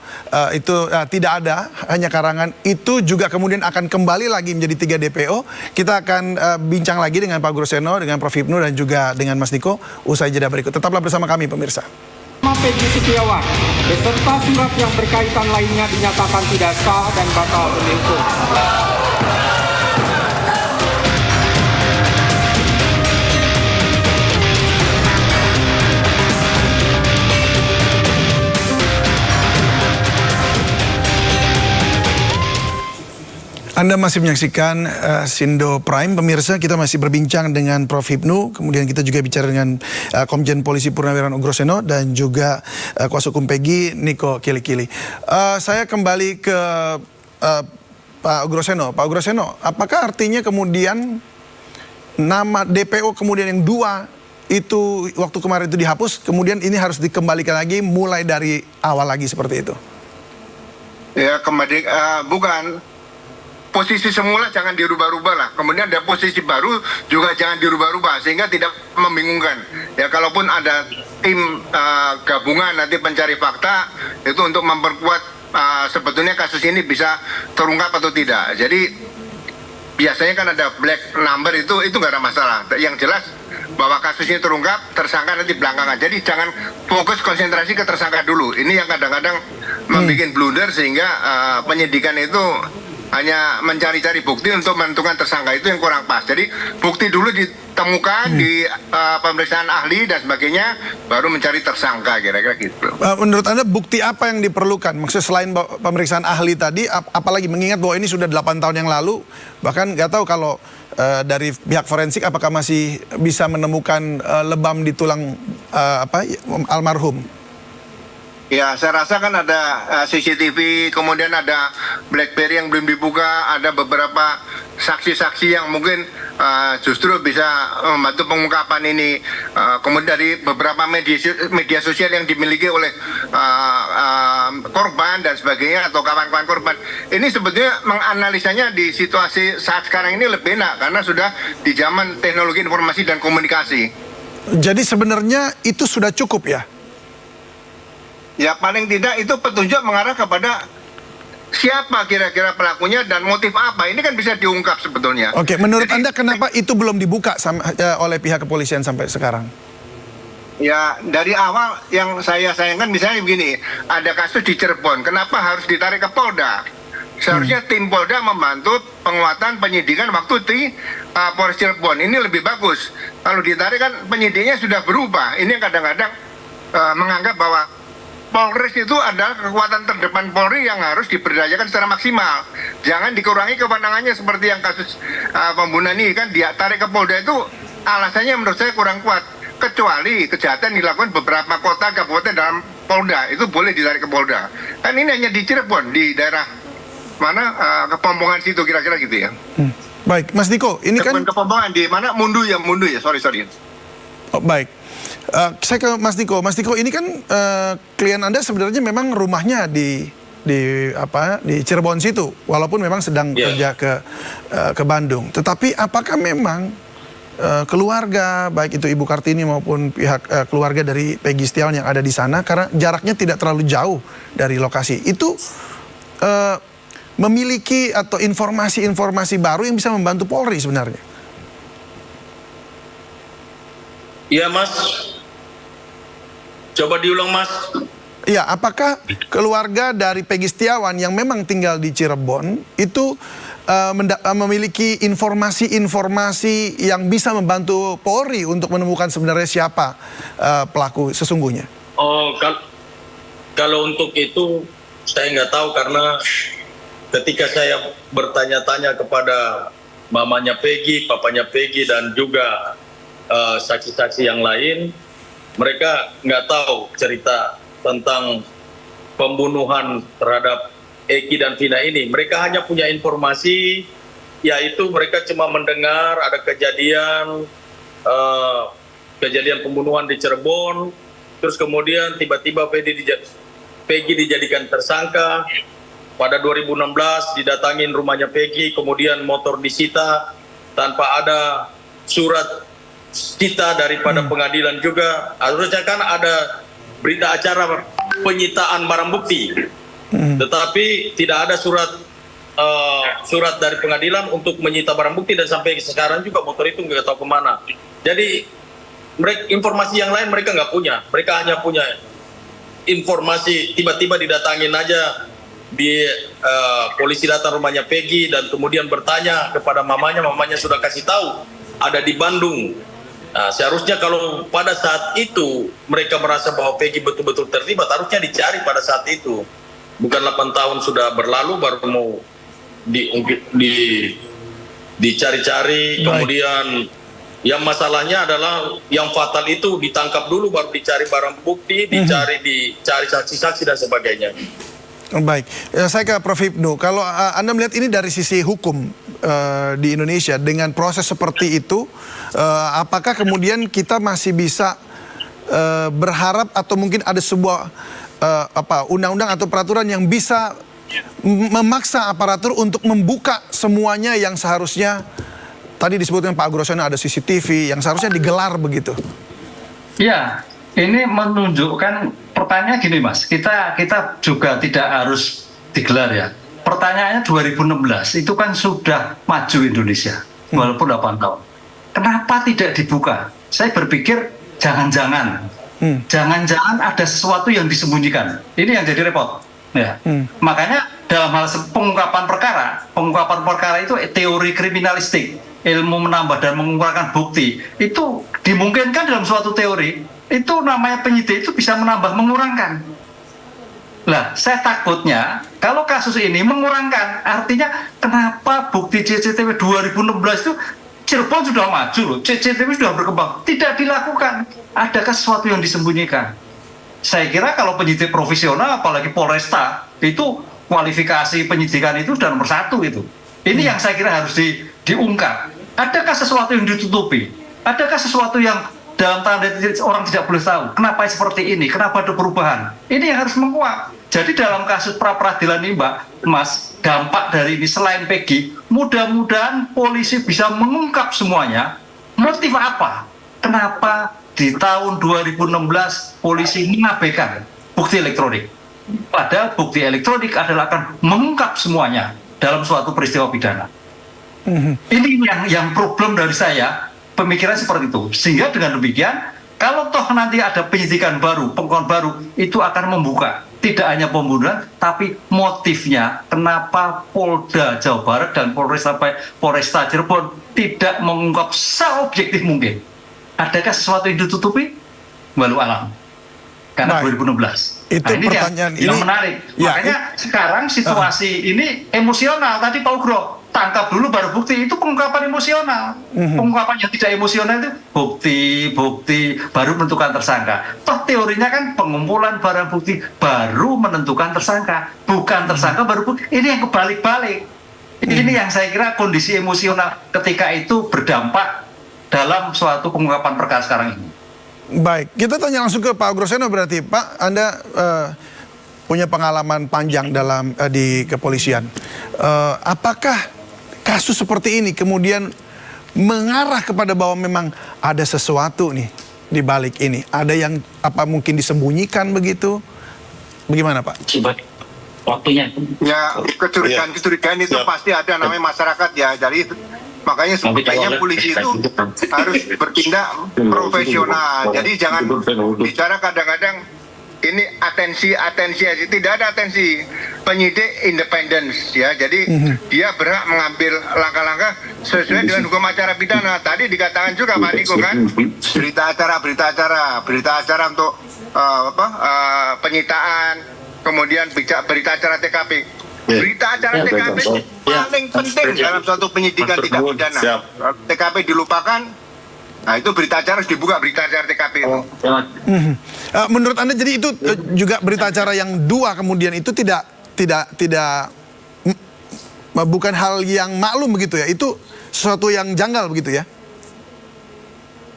itu tidak ada, hanya karangan, itu juga kemudian akan kembali lagi menjadi 3 DPO? Kita akan bincang lagi dengan Pak Ugroseno, dengan Prof. Hipnu dan juga dengan Mas Niko usai jeda berikut. Tetaplah bersama kami pemirsa. Peggy Setiawan beserta surat yang berkaitan lainnya dinyatakan tidak sah dan batal demi hukum. Anda masih menyaksikan Sindo Prime. Pemirsa, kita masih berbincang dengan Prof. Hipnu, kemudian kita juga bicara dengan Komjen Polisi Purnawirawan Ugroseno dan juga kuasa hukum Peggy, Niko Kili-Kili. Saya kembali ke Pak Ugroseno. Pak Ugroseno, apakah artinya kemudian nama DPO kemudian yang 2 itu waktu kemarin itu dihapus, kemudian ini harus dikembalikan lagi mulai dari awal lagi seperti itu? Ya, kembali bukan. Posisi semula jangan dirubah-rubah lah. Kemudian ada posisi baru juga jangan dirubah-rubah sehingga tidak membingungkan. Ya, kalaupun ada tim gabungan nanti pencari fakta itu untuk memperkuat sebetulnya kasus ini bisa terungkap atau tidak. Jadi biasanya kan ada black number itu nggak ada masalah. Yang jelas bahwa kasus ini terungkap, tersangka nanti belakangan. Jadi jangan fokus konsentrasi ke tersangka dulu. Ini yang kadang-kadang membuat blunder sehingga penyidikan itu hanya mencari-cari bukti untuk menentukan tersangka, itu yang kurang pas. Jadi bukti dulu ditemukan di pemeriksaan ahli dan sebagainya, baru mencari tersangka, kira-kira gitu. Menurut Anda bukti apa yang diperlukan? Maksudnya selain pemeriksaan ahli tadi, apalagi mengingat bahwa ini sudah 8 tahun yang lalu, bahkan nggak tahu kalau dari pihak forensik apakah masih bisa menemukan lebam di tulang almarhum? Ya, saya rasa kan ada CCTV, kemudian ada BlackBerry yang belum dibuka, ada beberapa saksi-saksi yang mungkin justru bisa membantu pengungkapan ini. Kemudian dari beberapa media sosial yang dimiliki oleh korban dan sebagainya atau kawan-kawan korban. Ini sebetulnya menganalisanya di situasi saat sekarang ini lebih enak karena sudah di zaman teknologi informasi dan komunikasi. Jadi sebenarnya itu sudah cukup ya? Ya, paling tidak itu petunjuk mengarah kepada siapa kira-kira pelakunya dan motif apa. Ini kan bisa diungkap sebetulnya. Oke, menurut Anda kenapa itu belum dibuka oleh pihak kepolisian sampai sekarang? Ya, dari awal yang saya sayangkan misalnya begini, ada kasus di Cirebon, kenapa harus ditarik ke Polda? Seharusnya tim Polda membantu penguatan penyidikan waktu di Polres Cirebon. Ini lebih bagus. Kalau ditarik kan penyidiknya sudah berubah. Ini kadang-kadang menganggap bahwa Polres itu adalah kekuatan terdepan Polri yang harus diberdayakan secara maksimal. Jangan dikurangi kewenangannya seperti yang kasus pembunuhan ini kan dia tarik ke Polda itu alasannya menurut saya kurang kuat. Kecuali kejahatan dilakukan beberapa kota kabupaten dalam Polda itu boleh ditarik ke Polda. Kan ini hanya di Cirebon di daerah mana Kepompongan situ kira-kira gitu ya. Baik, Mas Diko, ini kan Kepompongan di mana Mundu ya sorry. Oh, baik. Saya ke Mas Diko. Mas Diko, ini kan klien Anda sebenarnya memang rumahnya di Cirebon situ, walaupun memang sedang kerja ke Bandung. Tetapi apakah memang keluarga, baik itu Ibu Kartini maupun pihak keluarga dari Peggy Setiawan yang ada di sana, karena jaraknya tidak terlalu jauh dari lokasi, itu memiliki atau informasi-informasi baru yang bisa membantu Polri sebenarnya? Iya, Mas. Coba diulang, Mas. Iya, apakah keluarga dari Peggy Setiawan yang memang tinggal di Cirebon itu memiliki informasi-informasi yang bisa membantu Polri untuk menemukan sebenarnya siapa pelaku sesungguhnya? Oh, kalau untuk itu saya nggak tahu, karena ketika saya bertanya-tanya kepada mamanya Peggy, papanya Peggy, dan juga saksi-saksi yang lain, mereka nggak tahu cerita tentang pembunuhan terhadap Eki dan Vina ini. Mereka hanya punya informasi, yaitu mereka cuma mendengar ada kejadian pembunuhan di Cirebon, terus kemudian tiba-tiba Peggy dijadikan tersangka. Pada 2016 didatangin rumahnya Peggy, kemudian motor disita tanpa ada surat cita daripada pengadilan juga. Harusnya kan ada berita acara penyitaan barang bukti. Tetapi tidak ada surat dari pengadilan untuk menyita barang bukti, dan sampai sekarang juga motor itu nggak tahu kemana. Jadi informasi yang lain mereka nggak punya. Mereka hanya punya informasi tiba-tiba didatangin aja di polisi datang rumahnya Peggy dan kemudian bertanya kepada mamanya sudah kasih tahu ada di Bandung. Nah, seharusnya kalau pada saat itu mereka merasa bahwa Peggy betul-betul terlibat, harusnya dicari pada saat itu. Bukan 8 tahun sudah berlalu baru mau dicari-cari. Kemudian yang masalahnya adalah yang fatal itu ditangkap dulu baru dicari barang bukti, dicari saksi-saksi dan sebagainya. Baik, saya ke Prof. Hipnu. Kalau Anda melihat ini dari sisi hukum di Indonesia dengan proses seperti itu, apakah kemudian kita masih bisa berharap atau mungkin ada sebuah undang-undang atau peraturan yang bisa memaksa aparatur untuk membuka semuanya yang seharusnya tadi disebutkan Pak Agrosono ada CCTV yang seharusnya digelar begitu? Ya, ini menunjukkan pertanyaannya gini Mas, kita juga tidak harus digelar ya. Pertanyaannya 2016 itu kan sudah maju Indonesia walaupun 8 tahun. Kenapa tidak dibuka? Saya berpikir jangan-jangan ada sesuatu yang disembunyikan. Ini yang jadi repot. Ya. Makanya dalam hal pengungkapan perkara itu teori kriminalistik, ilmu menambah dan mengumpulkan bukti itu dimungkinkan dalam suatu teori. Itu namanya penyidik itu bisa menambah mengurangkan. Lah, saya takutnya kalau kasus ini mengurangkan, artinya kenapa bukti CCTV 2016 itu Cirebon sudah maju loh, CCTV sudah berkembang, tidak dilakukan. Adakah sesuatu yang disembunyikan? Saya kira kalau penyidik profesional, apalagi Polresta, itu kualifikasi penyidikan itu sudah nomor 1 itu. Ini yang saya kira harus diungkap. Adakah sesuatu yang ditutupi? Adakah sesuatu yang dalam tanda orang tidak boleh tahu? Kenapa seperti ini? Kenapa ada perubahan? Ini yang harus menguap. Jadi dalam kasus pra-peradilan ini Mas, dampak dari ini selain Peggy, mudah-mudahan polisi bisa mengungkap semuanya. Motif apa? Kenapa di tahun 2016 polisi mengabaikan bukti elektronik? Padahal bukti elektronik adalah akan mengungkap semuanya dalam suatu peristiwa pidana. Ini yang problem dari saya, pemikiran seperti itu. Sehingga dengan demikian, kalau toh nanti ada penyidikan baru, pengungkapan baru, itu akan membuka tidak hanya pembunuhan, tapi motifnya kenapa Polda Jawa Barat dan Polresta Cirebon tidak mengungkap seobjektif mungkin. Adakah sesuatu yang ditutupi? Walau alam. Karena 2016. Itu ini pertanyaan yang menarik. Ya, Makanya sekarang situasi ini emosional. Tadi Pak Ugro, tangkap dulu baru bukti. Itu pengungkapan emosional. Pengungkapan yang tidak emosional itu bukti baru menentukan tersangka. Toh teorinya kan pengumpulan barang bukti baru menentukan tersangka. Bukan tersangka baru bukti. Ini yang kebalik-balik. Ini yang saya kira kondisi emosional ketika itu berdampak dalam suatu pengungkapan perkara sekarang ini. Baik, kita tanya langsung ke Pak Agroseno berarti. Pak, Anda punya pengalaman panjang dalam di kepolisian. Apakah kasus seperti ini kemudian mengarah kepada bahwa memang ada sesuatu nih di balik ini? Ada yang apa mungkin disembunyikan begitu? Bagaimana Pak? Waktunya. Ya, kecurigaan itu pasti ada namanya masyarakat ya. Jadi makanya sebenarnya polisi itu harus bertindak profesional. Jadi jangan bicara kadang-kadang ini atensi tidak ada atensi. Penyidik independence ya. Jadi dia berhak mengambil langkah-langkah sesuai dengan hukum acara pidana. Tadi dikatakan juga Pak Niko kan, berita acara untuk penyitaan, kemudian berita acara TKP. Berita acara TKP paling penting dalam suatu penyidikan tidak pidana. TKP dilupakan, nah itu berita acara harus dibuka, berita acara TKP itu. Menurut Anda jadi itu juga berita acara yang dua kemudian itu tidak bukan hal yang maklum begitu ya? Itu sesuatu yang janggal begitu ya?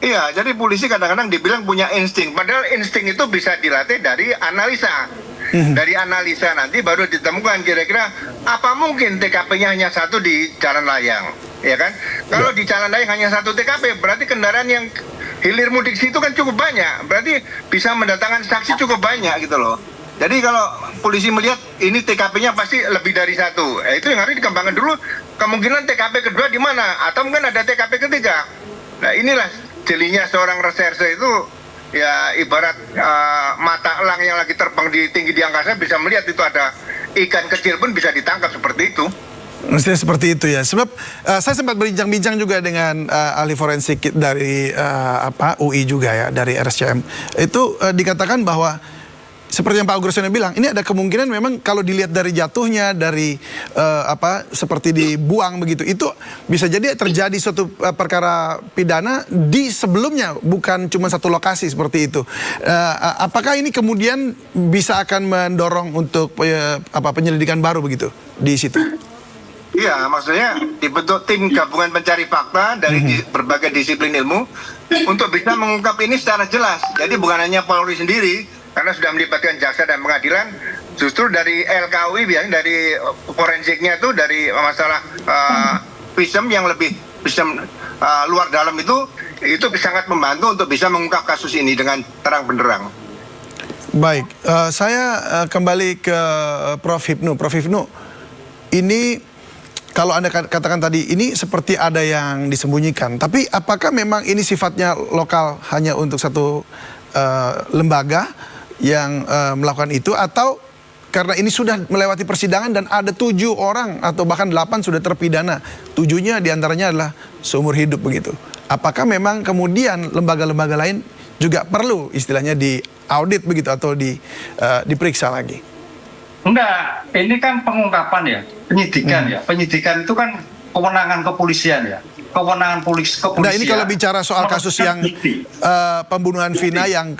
Iya, jadi polisi kadang-kadang dibilang punya insting, padahal insting itu bisa dilatih dari analisa. Dari analisa nanti baru ditemukan kira-kira apa mungkin TKP-nya hanya satu di Jalan Layang, ya kan? Kalau di Jalan Layang hanya satu TKP, berarti kendaraan yang hilir mudik situ kan cukup banyak, berarti bisa mendatangkan saksi cukup banyak gitu loh. Jadi kalau polisi melihat ini TKP-nya pasti lebih dari satu, itu yang harus dikembangkan dulu. Kemungkinan TKP kedua di mana? Atau mungkin ada TKP ketiga. Nah inilah jelinya seorang reserse itu. Ya ibarat mata elang yang lagi terbang tinggi di angkasa bisa melihat itu ada ikan kecil pun bisa ditangkap seperti itu. Mestinya seperti itu ya. Sebab saya sempat berbincang-bincang juga dengan ahli forensik dari UI juga ya, dari RSCM. Itu dikatakan bahwa seperti yang Pak Agroseno bilang, ini ada kemungkinan memang kalau dilihat dari jatuhnya, dari seperti dibuang begitu, itu bisa jadi terjadi suatu perkara pidana di sebelumnya, bukan cuma satu lokasi seperti itu. Apakah ini kemudian bisa akan mendorong untuk penyelidikan baru begitu di situ? Iya, maksudnya dibentuk tim gabungan pencari fakta dari berbagai disiplin ilmu untuk bisa mengungkap ini secara jelas. Jadi bukan hanya Polri sendiri, karena sudah melibatkan jaksa dan pengadilan, justru dari LKUI biasanya dari forensiknya itu dari masalah visum yang lebih visum luar dalam itu sangat membantu untuk bisa mengungkap kasus ini dengan terang benderang. Baik, saya kembali ke Prof. Hipnu. Prof. Hipnu, ini kalau Anda katakan tadi ini seperti ada yang disembunyikan, tapi apakah memang ini sifatnya lokal hanya untuk satu lembaga yang melakukan itu, atau karena ini sudah melewati persidangan dan ada 7 orang atau bahkan 8 sudah terpidana, 7-nya diantaranya adalah seumur hidup begitu. Apakah memang kemudian lembaga-lembaga lain juga perlu istilahnya diaudit begitu atau diperiksa lagi? Enggak, ini kan pengungkapan ya, penyidikan ya. Penyidikan itu kan kewenangan kepolisian ya. Kewenangan kepolisian. Nah ini kalau bicara soal kasus yang pembunuhan Vina yang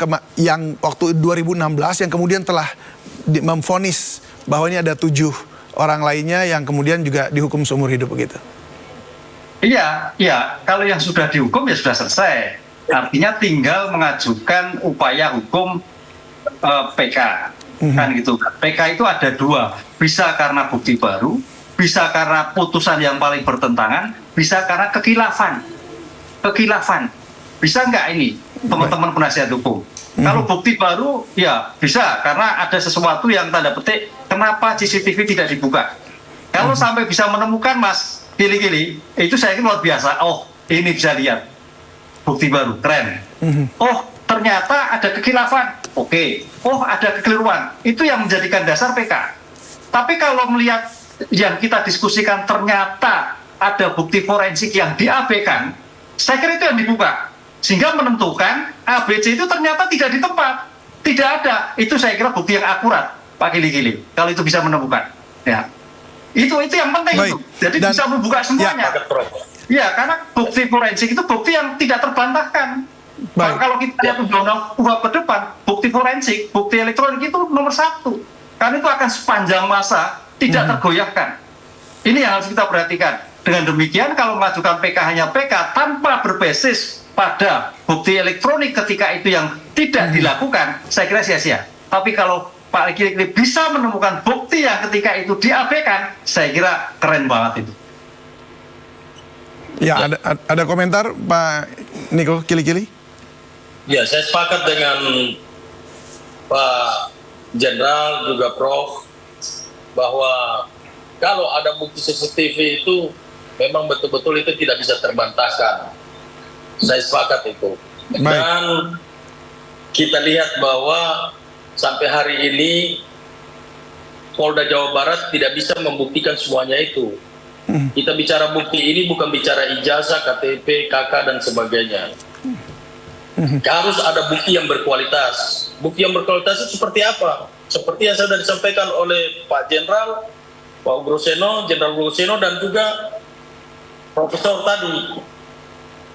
waktu 2016 yang kemudian telah memvonis bahwa ini ada 7 orang lainnya yang kemudian juga dihukum seumur hidup begitu. Iya, kalau yang sudah dihukum ya sudah selesai. Artinya tinggal mengajukan upaya hukum PK. Kan gitu. PK itu ada 2, bisa karena bukti baru, bisa karena putusan yang paling bertentangan, bisa karena kekilafan. Bisa nggak ini? teman-teman penasihat hukum. Kalau bukti baru, ya bisa, karena ada sesuatu yang tanda petik, kenapa CCTV tidak dibuka. Kalau sampai bisa menemukan, Mas, Kili-Kili, itu saya kira luar biasa. Oh, ini bisa lihat, bukti baru, keren. Oh, ternyata ada kekhilafan, oke. Oh, ada kekeliruan, itu yang menjadikan dasar PK. Tapi kalau melihat yang kita diskusikan ternyata ada bukti forensik yang diabaikan, saya kira itu yang dibuka. Sehingga menentukan ABC itu ternyata tidak di tempat, tidak ada. Itu saya kira bukti yang akurat, Pak Kili-Kili. Kalau itu bisa menemukan, ya itu yang penting. Itu. Jadi bisa membuka semuanya. Ya, karena bukti forensik itu bukti yang tidak terbantahkan. Kalau kita lihat undang-undang UHAP ke depan, bukti forensik, bukti elektronik itu nomor 1. Karena itu akan sepanjang masa tidak tergoyahkan. Ini yang harus kita perhatikan. Dengan demikian, kalau mengajukan PK hanya PK tanpa berbasis pada bukti elektronik ketika itu yang tidak dilakukan, saya kira sia-sia. Tapi kalau Pak Kili-Kili bisa menemukan bukti yang ketika itu diabaikan, saya kira keren banget itu. Ya, ada komentar Pak Niko Kili-Kili? Ya, saya sepakat dengan Pak Jenderal juga Prof bahwa kalau ada bukti CCTV itu memang betul-betul itu tidak bisa terbantahkan. Saya sepakat itu. Dan kita lihat bahwa sampai hari ini Polda Jawa Barat tidak bisa membuktikan semuanya itu. Kita bicara bukti ini bukan bicara ijazah, KTP, KK dan sebagainya. Harus ada bukti yang berkualitas. Bukti yang berkualitas itu seperti apa? Seperti yang sudah disampaikan oleh Pak Jenderal, Pak Groseno, Jenderal Groseno dan juga Profesor tadi.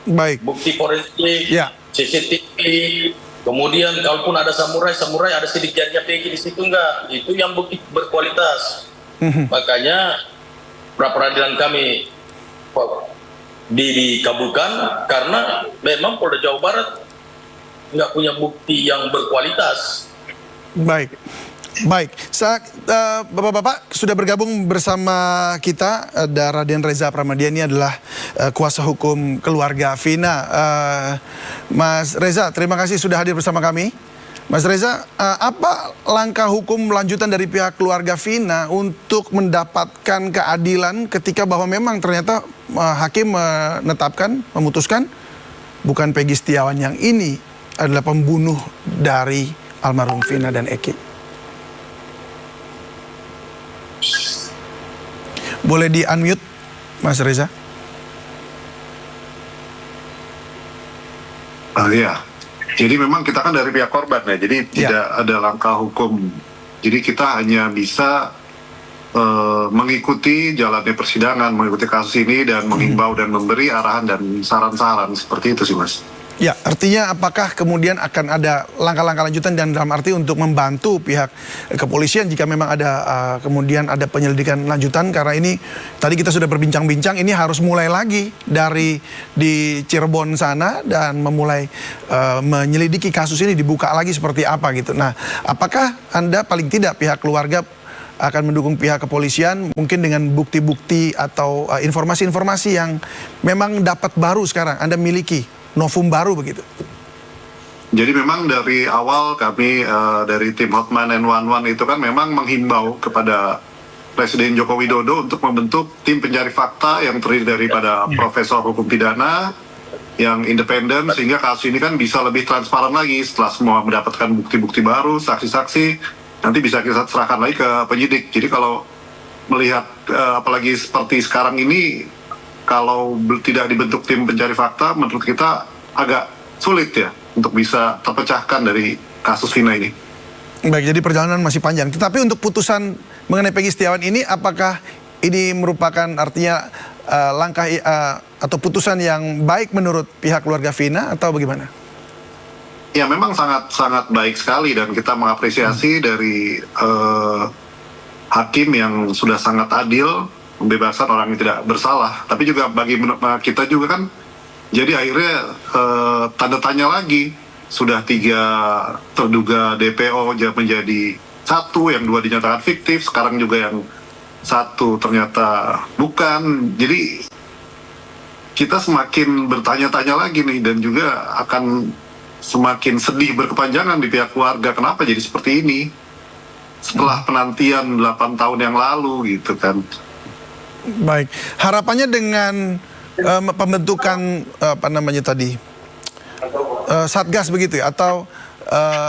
Baik. Bukti forensik, CCTV, kemudian kalaupun ada samurai ada sidik jarinya PG di situ enggak? Itu yang bukti berkualitas. Makanya pra peradilan kami dikabulkan karena memang Polda Jawa Barat nggak punya bukti yang berkualitas. Baik. Bapak-bapak sudah bergabung bersama kita. Raden Reza Pramadya ini adalah kuasa hukum keluarga Vina. Mas Reza, terima kasih sudah hadir bersama kami. Mas Reza, apa langkah hukum lanjutan dari pihak keluarga Vina untuk mendapatkan keadilan ketika bahwa memang ternyata hakim memutuskan bukan Peggy Setiawan yang ini adalah pembunuh dari almarhum Vina dan Eki? Boleh di-unmute, Mas Reza? Iya. Jadi memang kita kan dari pihak korban ya, jadi tidak ada langkah hukum. Jadi kita hanya bisa mengikuti jalannya persidangan, mengikuti kasus ini dan mengimbau dan memberi arahan dan saran-saran seperti itu sih, Mas. Ya, artinya apakah kemudian akan ada langkah-langkah lanjutan dan dalam arti untuk membantu pihak kepolisian jika memang ada kemudian ada penyelidikan lanjutan, karena ini tadi kita sudah berbincang-bincang, ini harus mulai lagi dari di Cirebon sana dan memulai menyelidiki kasus ini, dibuka lagi seperti apa gitu. Nah, apakah Anda paling tidak pihak keluarga akan mendukung pihak kepolisian mungkin dengan bukti-bukti atau informasi-informasi yang memang dapat baru sekarang Anda miliki? Novum baru begitu. Jadi memang dari awal kami dari tim Hotman N11 itu kan memang menghimbau kepada Presiden Joko Widodo untuk membentuk tim pencari fakta yang terdiri daripada profesor hukum pidana yang independen sehingga kasus ini kan bisa lebih transparan lagi setelah semua mendapatkan bukti-bukti baru, saksi-saksi, nanti bisa kita serahkan lagi ke penyidik. Jadi kalau melihat apalagi seperti sekarang ini, kalau tidak dibentuk tim pencari fakta, menurut kita agak sulit ya untuk bisa terpecahkan dari kasus Vina ini. Baik, jadi perjalanan masih panjang. Tetapi untuk putusan mengenai Peggy Setiawan ini, apakah ini merupakan artinya langkah atau putusan yang baik menurut pihak keluarga Vina atau bagaimana? Ya, memang sangat baik sekali dan kita mengapresiasi dari hakim yang sudah sangat adil membebaskan orang yang tidak bersalah. Tapi juga bagi kita juga kan jadi akhirnya tanda tanya lagi, sudah 3 terduga DPO menjadi 1, yang 2 dinyatakan fiktif, sekarang juga yang 1 ternyata bukan. Jadi kita semakin bertanya-tanya lagi nih, dan juga akan semakin sedih berkepanjangan di pihak keluarga. Kenapa jadi seperti ini? Setelah penantian 8 tahun yang lalu gitu kan. Baik, harapannya dengan pembentukan apa namanya tadi Satgas begitu ya, atau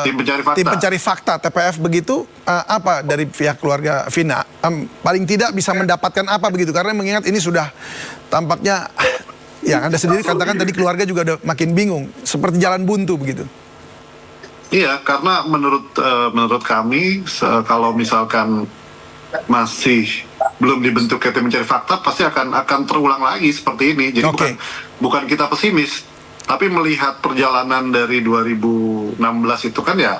tim pencari fakta TPF begitu, apa dari pihak keluarga Vina paling tidak bisa mendapatkan apa begitu, karena mengingat ini sudah tampaknya yang Anda sendiri katakan tadi keluarga juga udah makin bingung seperti jalan buntu begitu. Iya, karena menurut kami kalau misalkan masih belum dibentuk tim mencari fakta, pasti akan terulang lagi seperti ini. Jadi bukan kita pesimis, tapi melihat perjalanan dari 2016 itu kan ya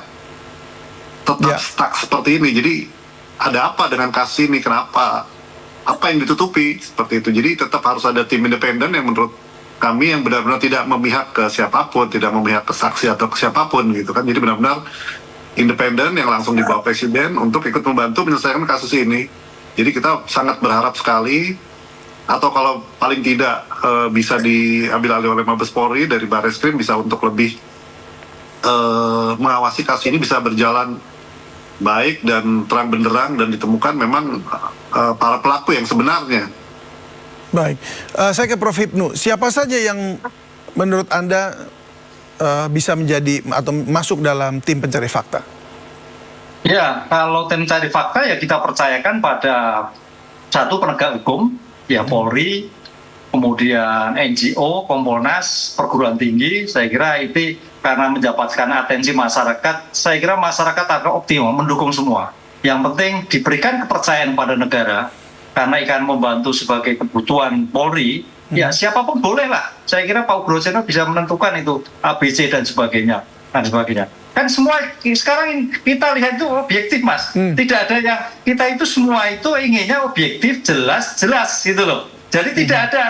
tetap stuck seperti ini. Jadi ada apa dengan kasus ini? Kenapa? Apa yang ditutupi seperti itu? Jadi tetap harus ada tim independen yang menurut kami yang benar-benar tidak memihak ke siapapun, tidak memihak ke saksi atau ke siapapun gitu kan. Jadi benar-benar independen yang langsung dibawa presiden untuk ikut membantu menyelesaikan kasus ini. Jadi kita sangat berharap sekali, atau kalau paling tidak bisa diambil alih oleh Mabes Polri dari Barreskrim, bisa untuk lebih mengawasi kasus ini bisa berjalan baik dan terang benderang dan ditemukan memang para pelaku yang sebenarnya. Baik, saya ke Prof. Hipnu. Siapa saja yang menurut Anda bisa menjadi atau masuk dalam tim pencari fakta? Ya, kalau tim pencari fakta ya kita percayakan pada satu penegak hukum, ya Polri, kemudian NGO, Kompolnas, perguruan tinggi. Saya kira itu karena mendapatkan atensi masyarakat, saya kira masyarakat akan optimal mendukung semua. Yang penting diberikan kepercayaan pada negara, karena akan membantu sebagai kebutuhan Polri, ya siapapun boleh lah. Saya kira Pak Groseno bisa menentukan itu ABC dan sebagainya. Kan semua sekarang kita lihat itu objektif, Mas. Tidak ada yang kita itu semua itu inginnya objektif, jelas gitu loh. Jadi tidak ada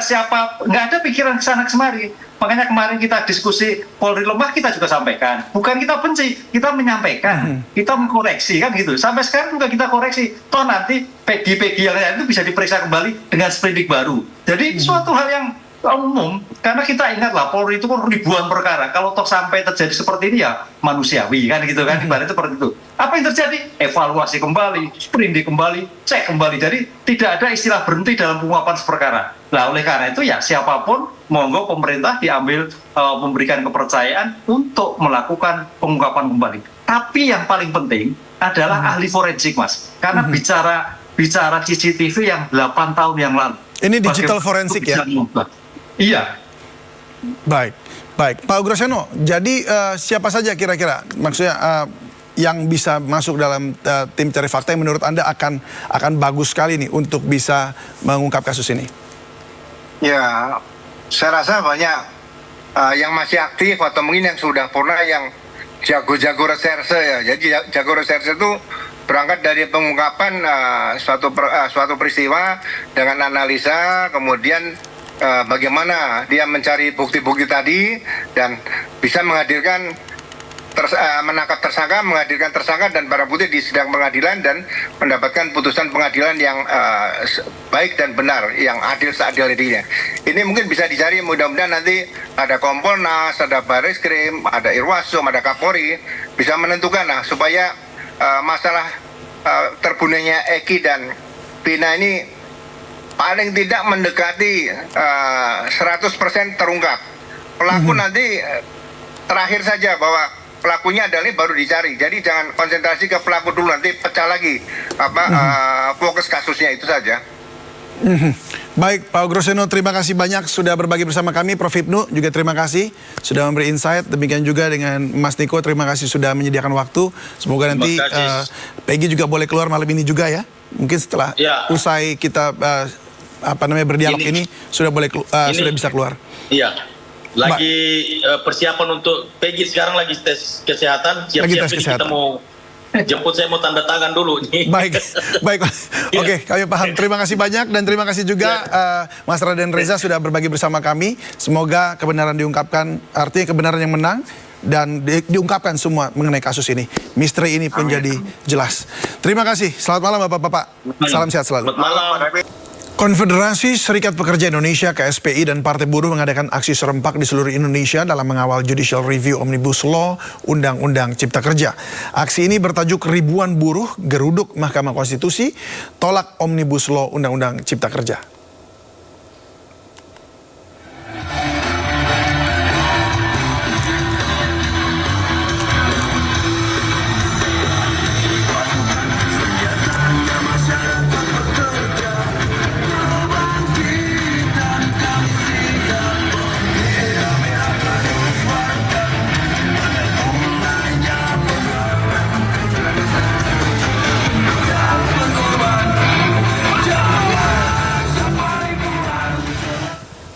nggak ada pikiran kesana kemari. Makanya kemarin kita diskusi Polri lemah, kita juga sampaikan. Bukan kita benci, kita menyampaikan, kita mengkoreksi kan gitu. Sampai sekarang juga kita koreksi. Toh nanti pegi-pegi yang lain itu bisa diperiksa kembali dengan sprindik baru. Jadi suatu hal yang umum, karena kita ingatlah Polri itu kan ribuan perkara. Kalau toh sampai terjadi seperti ini ya manusiawi kan gitu kan, ibaratnya seperti itu. Apa yang terjadi? Evaluasi kembali, sprindik kembali, cek kembali. Jadi tidak ada istilah berhenti dalam penguapan perkara. Nah oleh karena itu ya siapapun monggo pemerintah diambil memberikan kepercayaan untuk melakukan pengungkapan kembali. Tapi yang paling penting adalah ahli forensik, Mas. Karena bicara CCTV yang 8 tahun yang lalu. Ini digital forensik ya? Iya. Baik. Pak Groseno, jadi siapa saja kira-kira maksudnya yang bisa masuk dalam tim cari fakta yang menurut Anda akan bagus sekali nih untuk bisa mengungkap kasus ini? Ya, saya rasa banyak yang masih aktif atau mungkin yang sudah purna yang jago-jago reserse ya. Jadi jago reserse itu berangkat dari pengungkapan suatu peristiwa dengan analisa, kemudian bagaimana dia mencari bukti-bukti tadi dan bisa menghadirkan menangkap tersangka, menghadirkan tersangka dan barang bukti di sidang pengadilan dan mendapatkan putusan pengadilan yang baik dan benar, yang adil seadil-adilnya. Ini mungkin bisa dicari, mudah-mudahan nanti ada Kompolnas, ada Barreskrim, ada Irwasum, ada Kapolri bisa menentukan supaya masalah terbunuhnya Eki dan Vina ini paling tidak mendekati 100% terungkap. Pelaku nanti terakhir saja bahwa pelakunya adalah baru dicari. Jadi jangan konsentrasi ke pelaku dulu, nanti pecah lagi fokus kasusnya itu saja. Baik, Pak Groseno, terima kasih banyak sudah berbagi bersama kami. Prof. Hipnu juga terima kasih sudah memberi insight. Demikian juga dengan Mas Niko, terima kasih sudah menyediakan waktu. Semoga nanti Peggy juga boleh keluar malam ini juga ya. Mungkin setelah usai kita berdialog ini sudah boleh sudah bisa keluar. Iya. Lagi persiapan untuk Peggy sekarang lagi tes kesehatan. Siap-siap kita mau jemput, saya mau tanda tangan dulu nih. Baik. Oke, kami paham. Terima kasih banyak dan terima kasih juga Mas Raden Reza sudah berbagi bersama kami. Semoga kebenaran diungkapkan, artinya kebenaran yang menang dan diungkapkan semua mengenai kasus ini. Misteri ini menjadi jelas. Terima kasih. Selamat malam Bapak-bapak. Salam sehat selalu. Selamat malam. Konfederasi Serikat Pekerja Indonesia KSPI dan Partai Buruh mengadakan aksi serempak di seluruh Indonesia dalam mengawal Judicial Review Omnibus Law Undang-Undang Cipta Kerja. Aksi ini bertajuk Ribuan Buruh Geruduk Mahkamah Konstitusi Tolak Omnibus Law Undang-Undang Cipta Kerja.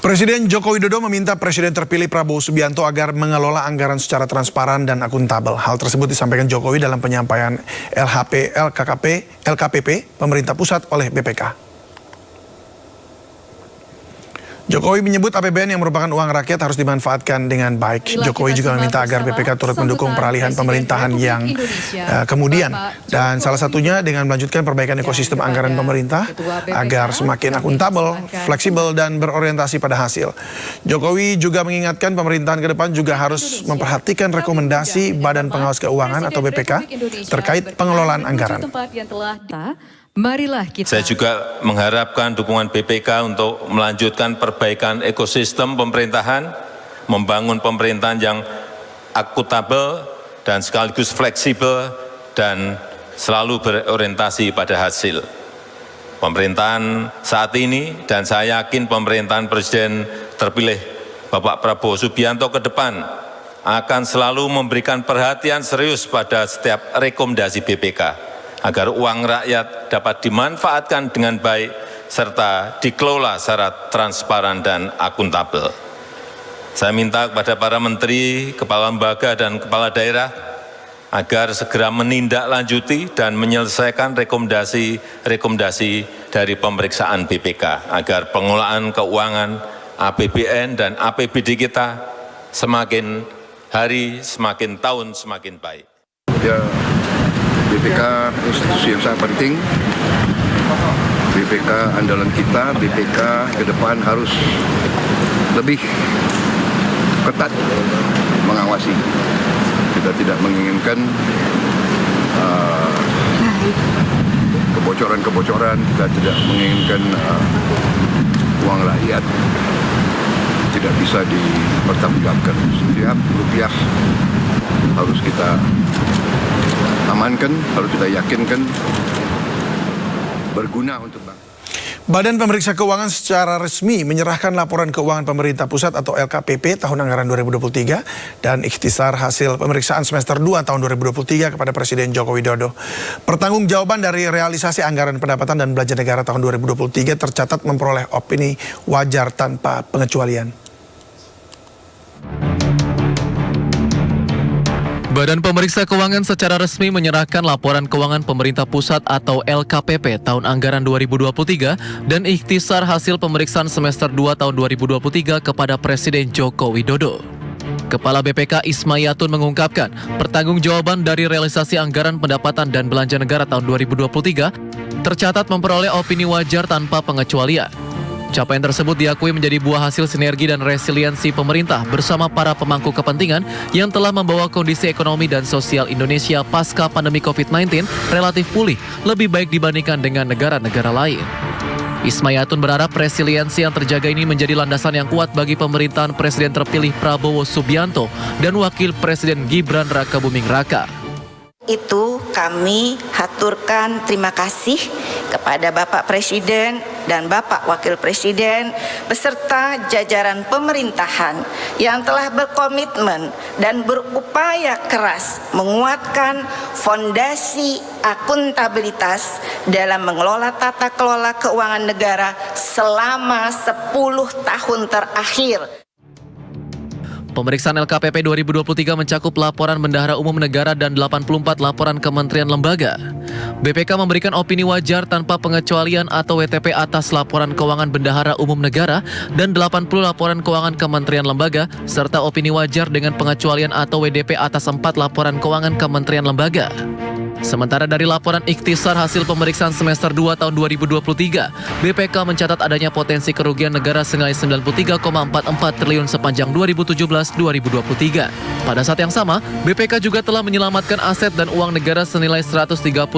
Presiden Joko Widodo meminta Presiden terpilih Prabowo Subianto agar mengelola anggaran secara transparan dan akuntabel. Hal tersebut disampaikan Jokowi dalam penyampaian LKPP pemerintah pusat oleh BPK. Jokowi menyebut APBN yang merupakan uang rakyat harus dimanfaatkan dengan baik. Jokowi juga meminta agar BPK turut mendukung peralihan pemerintahan yang kemudian. Dan salah satunya dengan melanjutkan perbaikan ekosistem anggaran pemerintah agar semakin akuntabel, fleksibel, dan berorientasi pada hasil. Jokowi juga mengingatkan pemerintahan ke depan juga harus memperhatikan rekomendasi Badan Pengawas Keuangan atau BPK terkait pengelolaan anggaran. Marilah kita. Saya juga mengharapkan dukungan BPK untuk melanjutkan perbaikan ekosistem pemerintahan, membangun pemerintahan yang akuntabel dan sekaligus fleksibel dan selalu berorientasi pada hasil. Pemerintahan saat ini dan saya yakin pemerintahan Presiden terpilih Bapak Prabowo Subianto ke depan akan selalu memberikan perhatian serius pada setiap rekomendasi BPK. Agar uang rakyat dapat dimanfaatkan dengan baik serta dikelola secara transparan dan akuntabel. Saya minta kepada para menteri, kepala lembaga, dan kepala daerah agar segera menindaklanjuti dan menyelesaikan rekomendasi dari pemeriksaan BPK agar pengelolaan keuangan APBN dan APBD kita semakin hari, semakin tahun, semakin baik. Ya. BPK institusi yang sangat penting, BPK andalan kita, BPK ke depan harus lebih ketat mengawasi. Kita tidak menginginkan kebocoran-kebocoran, kita tidak menginginkan uang rakyat tidak bisa dipertanggungjawabkan. Setiap rupiah harus kita amankan, harus kita yakinkan berguna untuk bangsa. Badan Pemeriksa Keuangan secara resmi menyerahkan laporan keuangan pemerintah pusat atau LKPP tahun anggaran 2023 dan ikhtisar hasil pemeriksaan semester 2 tahun 2023 kepada Presiden Joko Widodo. Pertanggungjawaban dari realisasi anggaran pendapatan dan belanja negara tahun 2023 tercatat memperoleh opini wajar tanpa pengecualian. Badan Pemeriksa Keuangan secara resmi menyerahkan laporan keuangan pemerintah pusat atau LKPP tahun anggaran 2023 dan ikhtisar hasil pemeriksaan semester 2 tahun 2023 kepada Presiden Joko Widodo. Kepala BPK Ismayatun mengungkapkan, pertanggungjawaban dari realisasi anggaran pendapatan dan belanja negara tahun 2023 tercatat memperoleh opini wajar tanpa pengecualian. Capaian tersebut diakui menjadi buah hasil sinergi dan resiliensi pemerintah bersama para pemangku kepentingan yang telah membawa kondisi ekonomi dan sosial Indonesia pasca pandemi COVID-19 relatif pulih, lebih baik dibandingkan dengan negara-negara lain. Ismayatun berharap resiliensi yang terjaga ini menjadi landasan yang kuat bagi pemerintahan Presiden terpilih Prabowo Subianto dan Wakil Presiden Gibran Rakabuming Raka. Itu kami haturkan terima kasih kepada Bapak Presiden dan Bapak Wakil Presiden beserta jajaran pemerintahan yang telah berkomitmen dan berupaya keras menguatkan fondasi akuntabilitas dalam mengelola tata kelola keuangan negara selama 10 tahun terakhir. Pemeriksaan LKPP 2023 mencakup laporan Bendahara Umum Negara dan 84 laporan kementerian lembaga. BPK memberikan opini wajar tanpa pengecualian atau WTP atas laporan keuangan Bendahara Umum Negara dan 80 laporan keuangan kementerian lembaga, serta opini wajar dengan pengecualian atau WDP atas 4 laporan keuangan kementerian lembaga. Sementara dari laporan ikhtisar hasil pemeriksaan semester 2 tahun 2023, BPK mencatat adanya potensi kerugian negara senilai 93,44 triliun sepanjang 2017-2023. Pada saat yang sama, BPK juga telah menyelamatkan aset dan uang negara senilai 136,88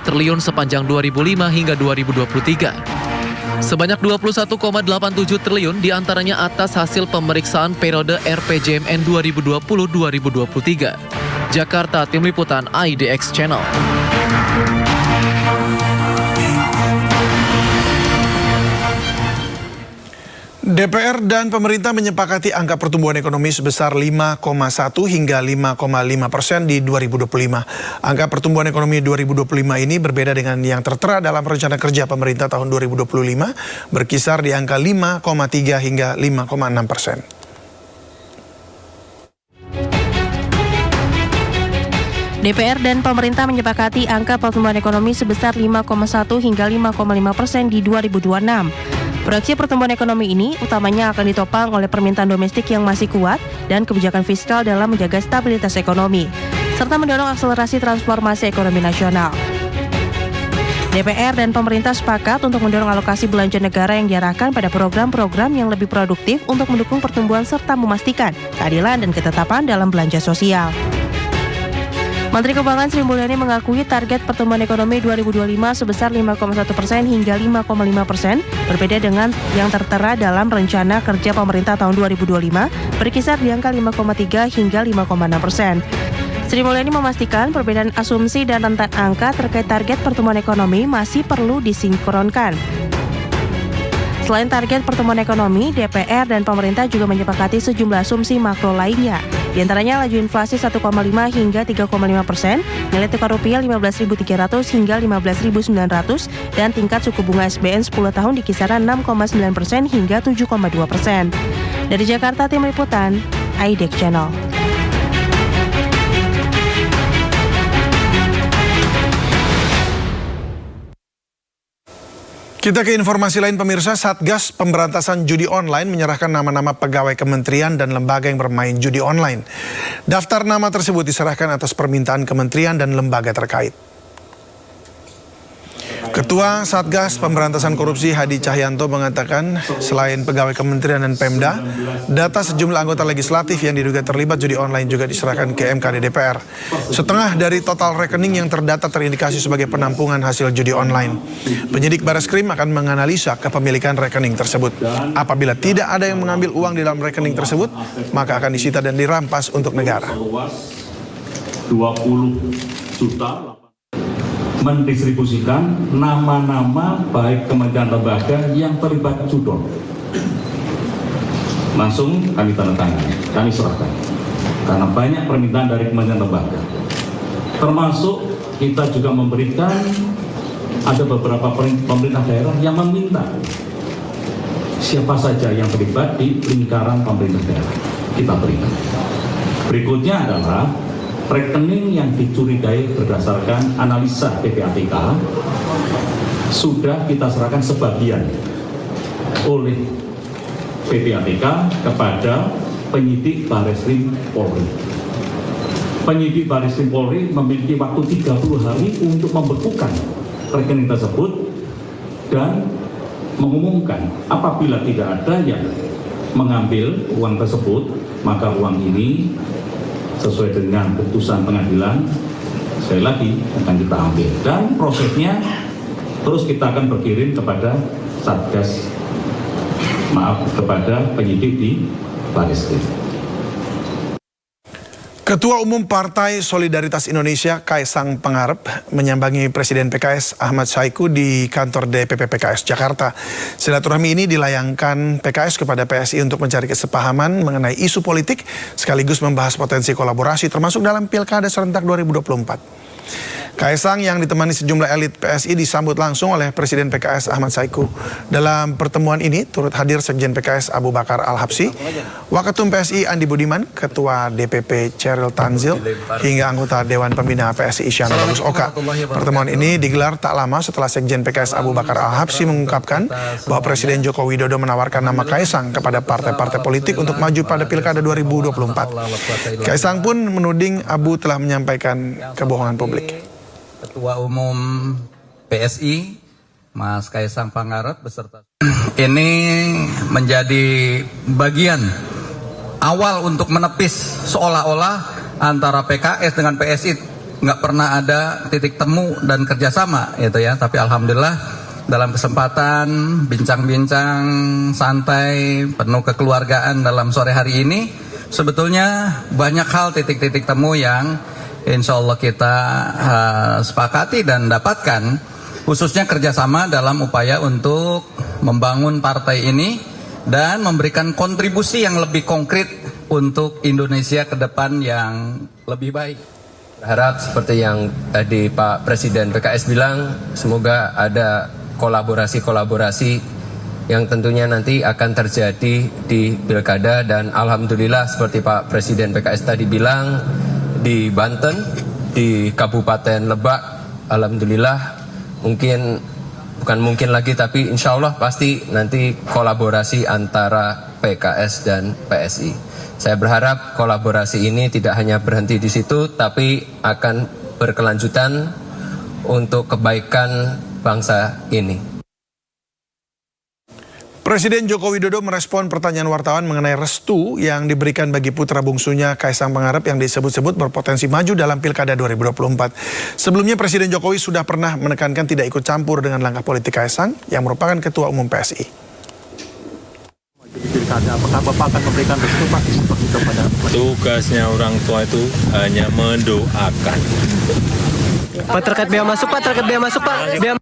triliun sepanjang 2005 hingga 2023. Sebanyak 21,87 triliun diantaranya atas hasil pemeriksaan periode RPJMN 2020-2023. Jakarta, Tim Liputan IDX Channel. DPR dan pemerintah menyepakati angka pertumbuhan ekonomi sebesar 5,1 hingga 5,5% di 2025. Angka pertumbuhan ekonomi 2025 ini berbeda dengan yang tertera dalam rencana kerja pemerintah tahun 2025, berkisar di angka 5,3 hingga 5,6%. DPR dan pemerintah menyepakati angka pertumbuhan ekonomi sebesar 5,1 hingga 5,5% di 2026. Proyeksi pertumbuhan ekonomi ini utamanya akan ditopang oleh permintaan domestik yang masih kuat dan kebijakan fiskal dalam menjaga stabilitas ekonomi, serta mendorong akselerasi transformasi ekonomi nasional. DPR dan pemerintah sepakat untuk mendorong alokasi belanja negara yang diarahkan pada program-program yang lebih produktif untuk mendukung pertumbuhan serta memastikan keadilan dan ketetapan dalam belanja sosial. Menteri Keuangan Sri Mulyani mengakui target pertumbuhan ekonomi 2025 sebesar 5,1% hingga 5,5%, berbeda dengan yang tertera dalam rencana kerja pemerintah tahun 2025, berkisar di angka 5,3 hingga 5,6%. Sri Mulyani memastikan perbedaan asumsi dan rentan angka terkait target pertumbuhan ekonomi masih perlu disinkronkan. Selain target pertumbuhan ekonomi, DPR dan pemerintah juga menyepakati sejumlah asumsi makro lainnya. Di antaranya laju inflasi 1,5 hingga 3,5%, nilai tukar rupiah 15.300 hingga 15.900, dan tingkat suku bunga SBN 10 tahun di kisaran 6,9% hingga 7,2%. Dari Jakarta, Tim Liputan IDX Channel. Kita ke informasi lain pemirsa, Satgas Pemberantasan Judi Online menyerahkan nama-nama pegawai kementerian dan lembaga yang bermain judi online. Daftar nama tersebut diserahkan atas permintaan kementerian dan lembaga terkait. Ketua Satgas Pemberantasan Korupsi Hadi Cahyanto mengatakan selain pegawai kementerian dan Pemda, data sejumlah anggota legislatif yang diduga terlibat judi online juga diserahkan ke MKD DPR. Setengah dari total rekening yang terdata terindikasi sebagai penampungan hasil judi online. Penyidik Bareskrim akan menganalisa kepemilikan rekening tersebut. Apabila tidak ada yang mengambil uang di dalam rekening tersebut, maka akan disita dan dirampas untuk negara. 20 juta mendistribusikan nama-nama baik kementerian lembaga yang terlibat judol. Langsung kami tanda tangan, kami serahkan. Karena banyak permintaan dari kementerian lembaga. Termasuk kita juga memberikan, ada beberapa pemerintah daerah yang meminta siapa saja yang terlibat di lingkaran pemerintah daerah. Kita berikan. Berikutnya adalah rekening yang dicurigai berdasarkan analisa PPATK sudah kita serahkan sebagian oleh PPATK kepada penyidik Bareskrim Polri. Penyidik Bareskrim Polri memiliki waktu 30 hari untuk membekukan rekening tersebut dan mengumumkan apabila tidak ada yang mengambil uang tersebut, maka uang ini sesuai dengan putusan pengadilan sekali lagi akan kita ambil dan prosesnya terus kita akan berkirim kepada Satgas, kepada penyidik di Bareskrim. Ketua Umum Partai Solidaritas Indonesia Kaisang Pangarep menyambangi Presiden PKS Ahmad Saiku di kantor DPP PKS Jakarta. Silaturahmi ini dilayangkan PKS kepada PSI untuk mencari kesepahaman mengenai isu politik sekaligus membahas potensi kolaborasi termasuk dalam Pilkada serentak 2024. Kaisang yang ditemani sejumlah elit PSI disambut langsung oleh Presiden PKS Ahmad Saiku. Dalam pertemuan ini turut hadir Sekjen PKS Abu Bakar Al-Habsyi, Waketum PSI Andi Budiman, Ketua DPP Cheryl Tanzil, hingga anggota Dewan Pembina PSI Isyana Bagus Oka. Pertemuan ini digelar tak lama setelah Sekjen PKS Abu Bakar Al-Habsyi mengungkapkan bahwa Presiden Joko Widodo menawarkan nama Kaisang kepada partai-partai politik untuk maju pada Pilkada 2024. Kaisang pun menuding Abu telah menyampaikan kebohongan publik. Ketua Umum PSI, Mas Kaisang Pangarep beserta ini menjadi bagian awal untuk menepis seolah-olah antara PKS dengan PSI nggak pernah ada titik temu dan kerjasama, gitu ya. Tapi alhamdulillah dalam kesempatan bincang-bincang santai penuh kekeluargaan dalam sore hari ini, sebetulnya banyak hal titik-titik temu yang insya Allah kita sepakati dan dapatkan, khususnya kerjasama dalam upaya untuk membangun partai ini dan memberikan kontribusi yang lebih konkret untuk Indonesia ke depan yang lebih baik. Berharap seperti yang tadi Pak Presiden PKS bilang, semoga ada kolaborasi-kolaborasi yang tentunya nanti akan terjadi di Pilkada, dan alhamdulillah seperti Pak Presiden PKS tadi bilang, di Banten, di Kabupaten Lebak, alhamdulillah bukan mungkin lagi, tapi insya Allah pasti nanti kolaborasi antara PKS dan PSI. Saya berharap kolaborasi ini tidak hanya berhenti di situ, tapi akan berkelanjutan untuk kebaikan bangsa ini. Presiden Joko Widodo merespon pertanyaan wartawan mengenai restu yang diberikan bagi putra bungsunya Kaisang Pangarep yang disebut-sebut berpotensi maju dalam Pilkada 2024. Sebelumnya Presiden Jokowi sudah pernah menekankan tidak ikut campur dengan langkah politik Kaisang yang merupakan Ketua Umum PSI. Apakah Bapak akan memberikan restu Pak kepada Tugasnya orang tua itu hanya mendoakan. Pak, terkait biaya masuk Pak,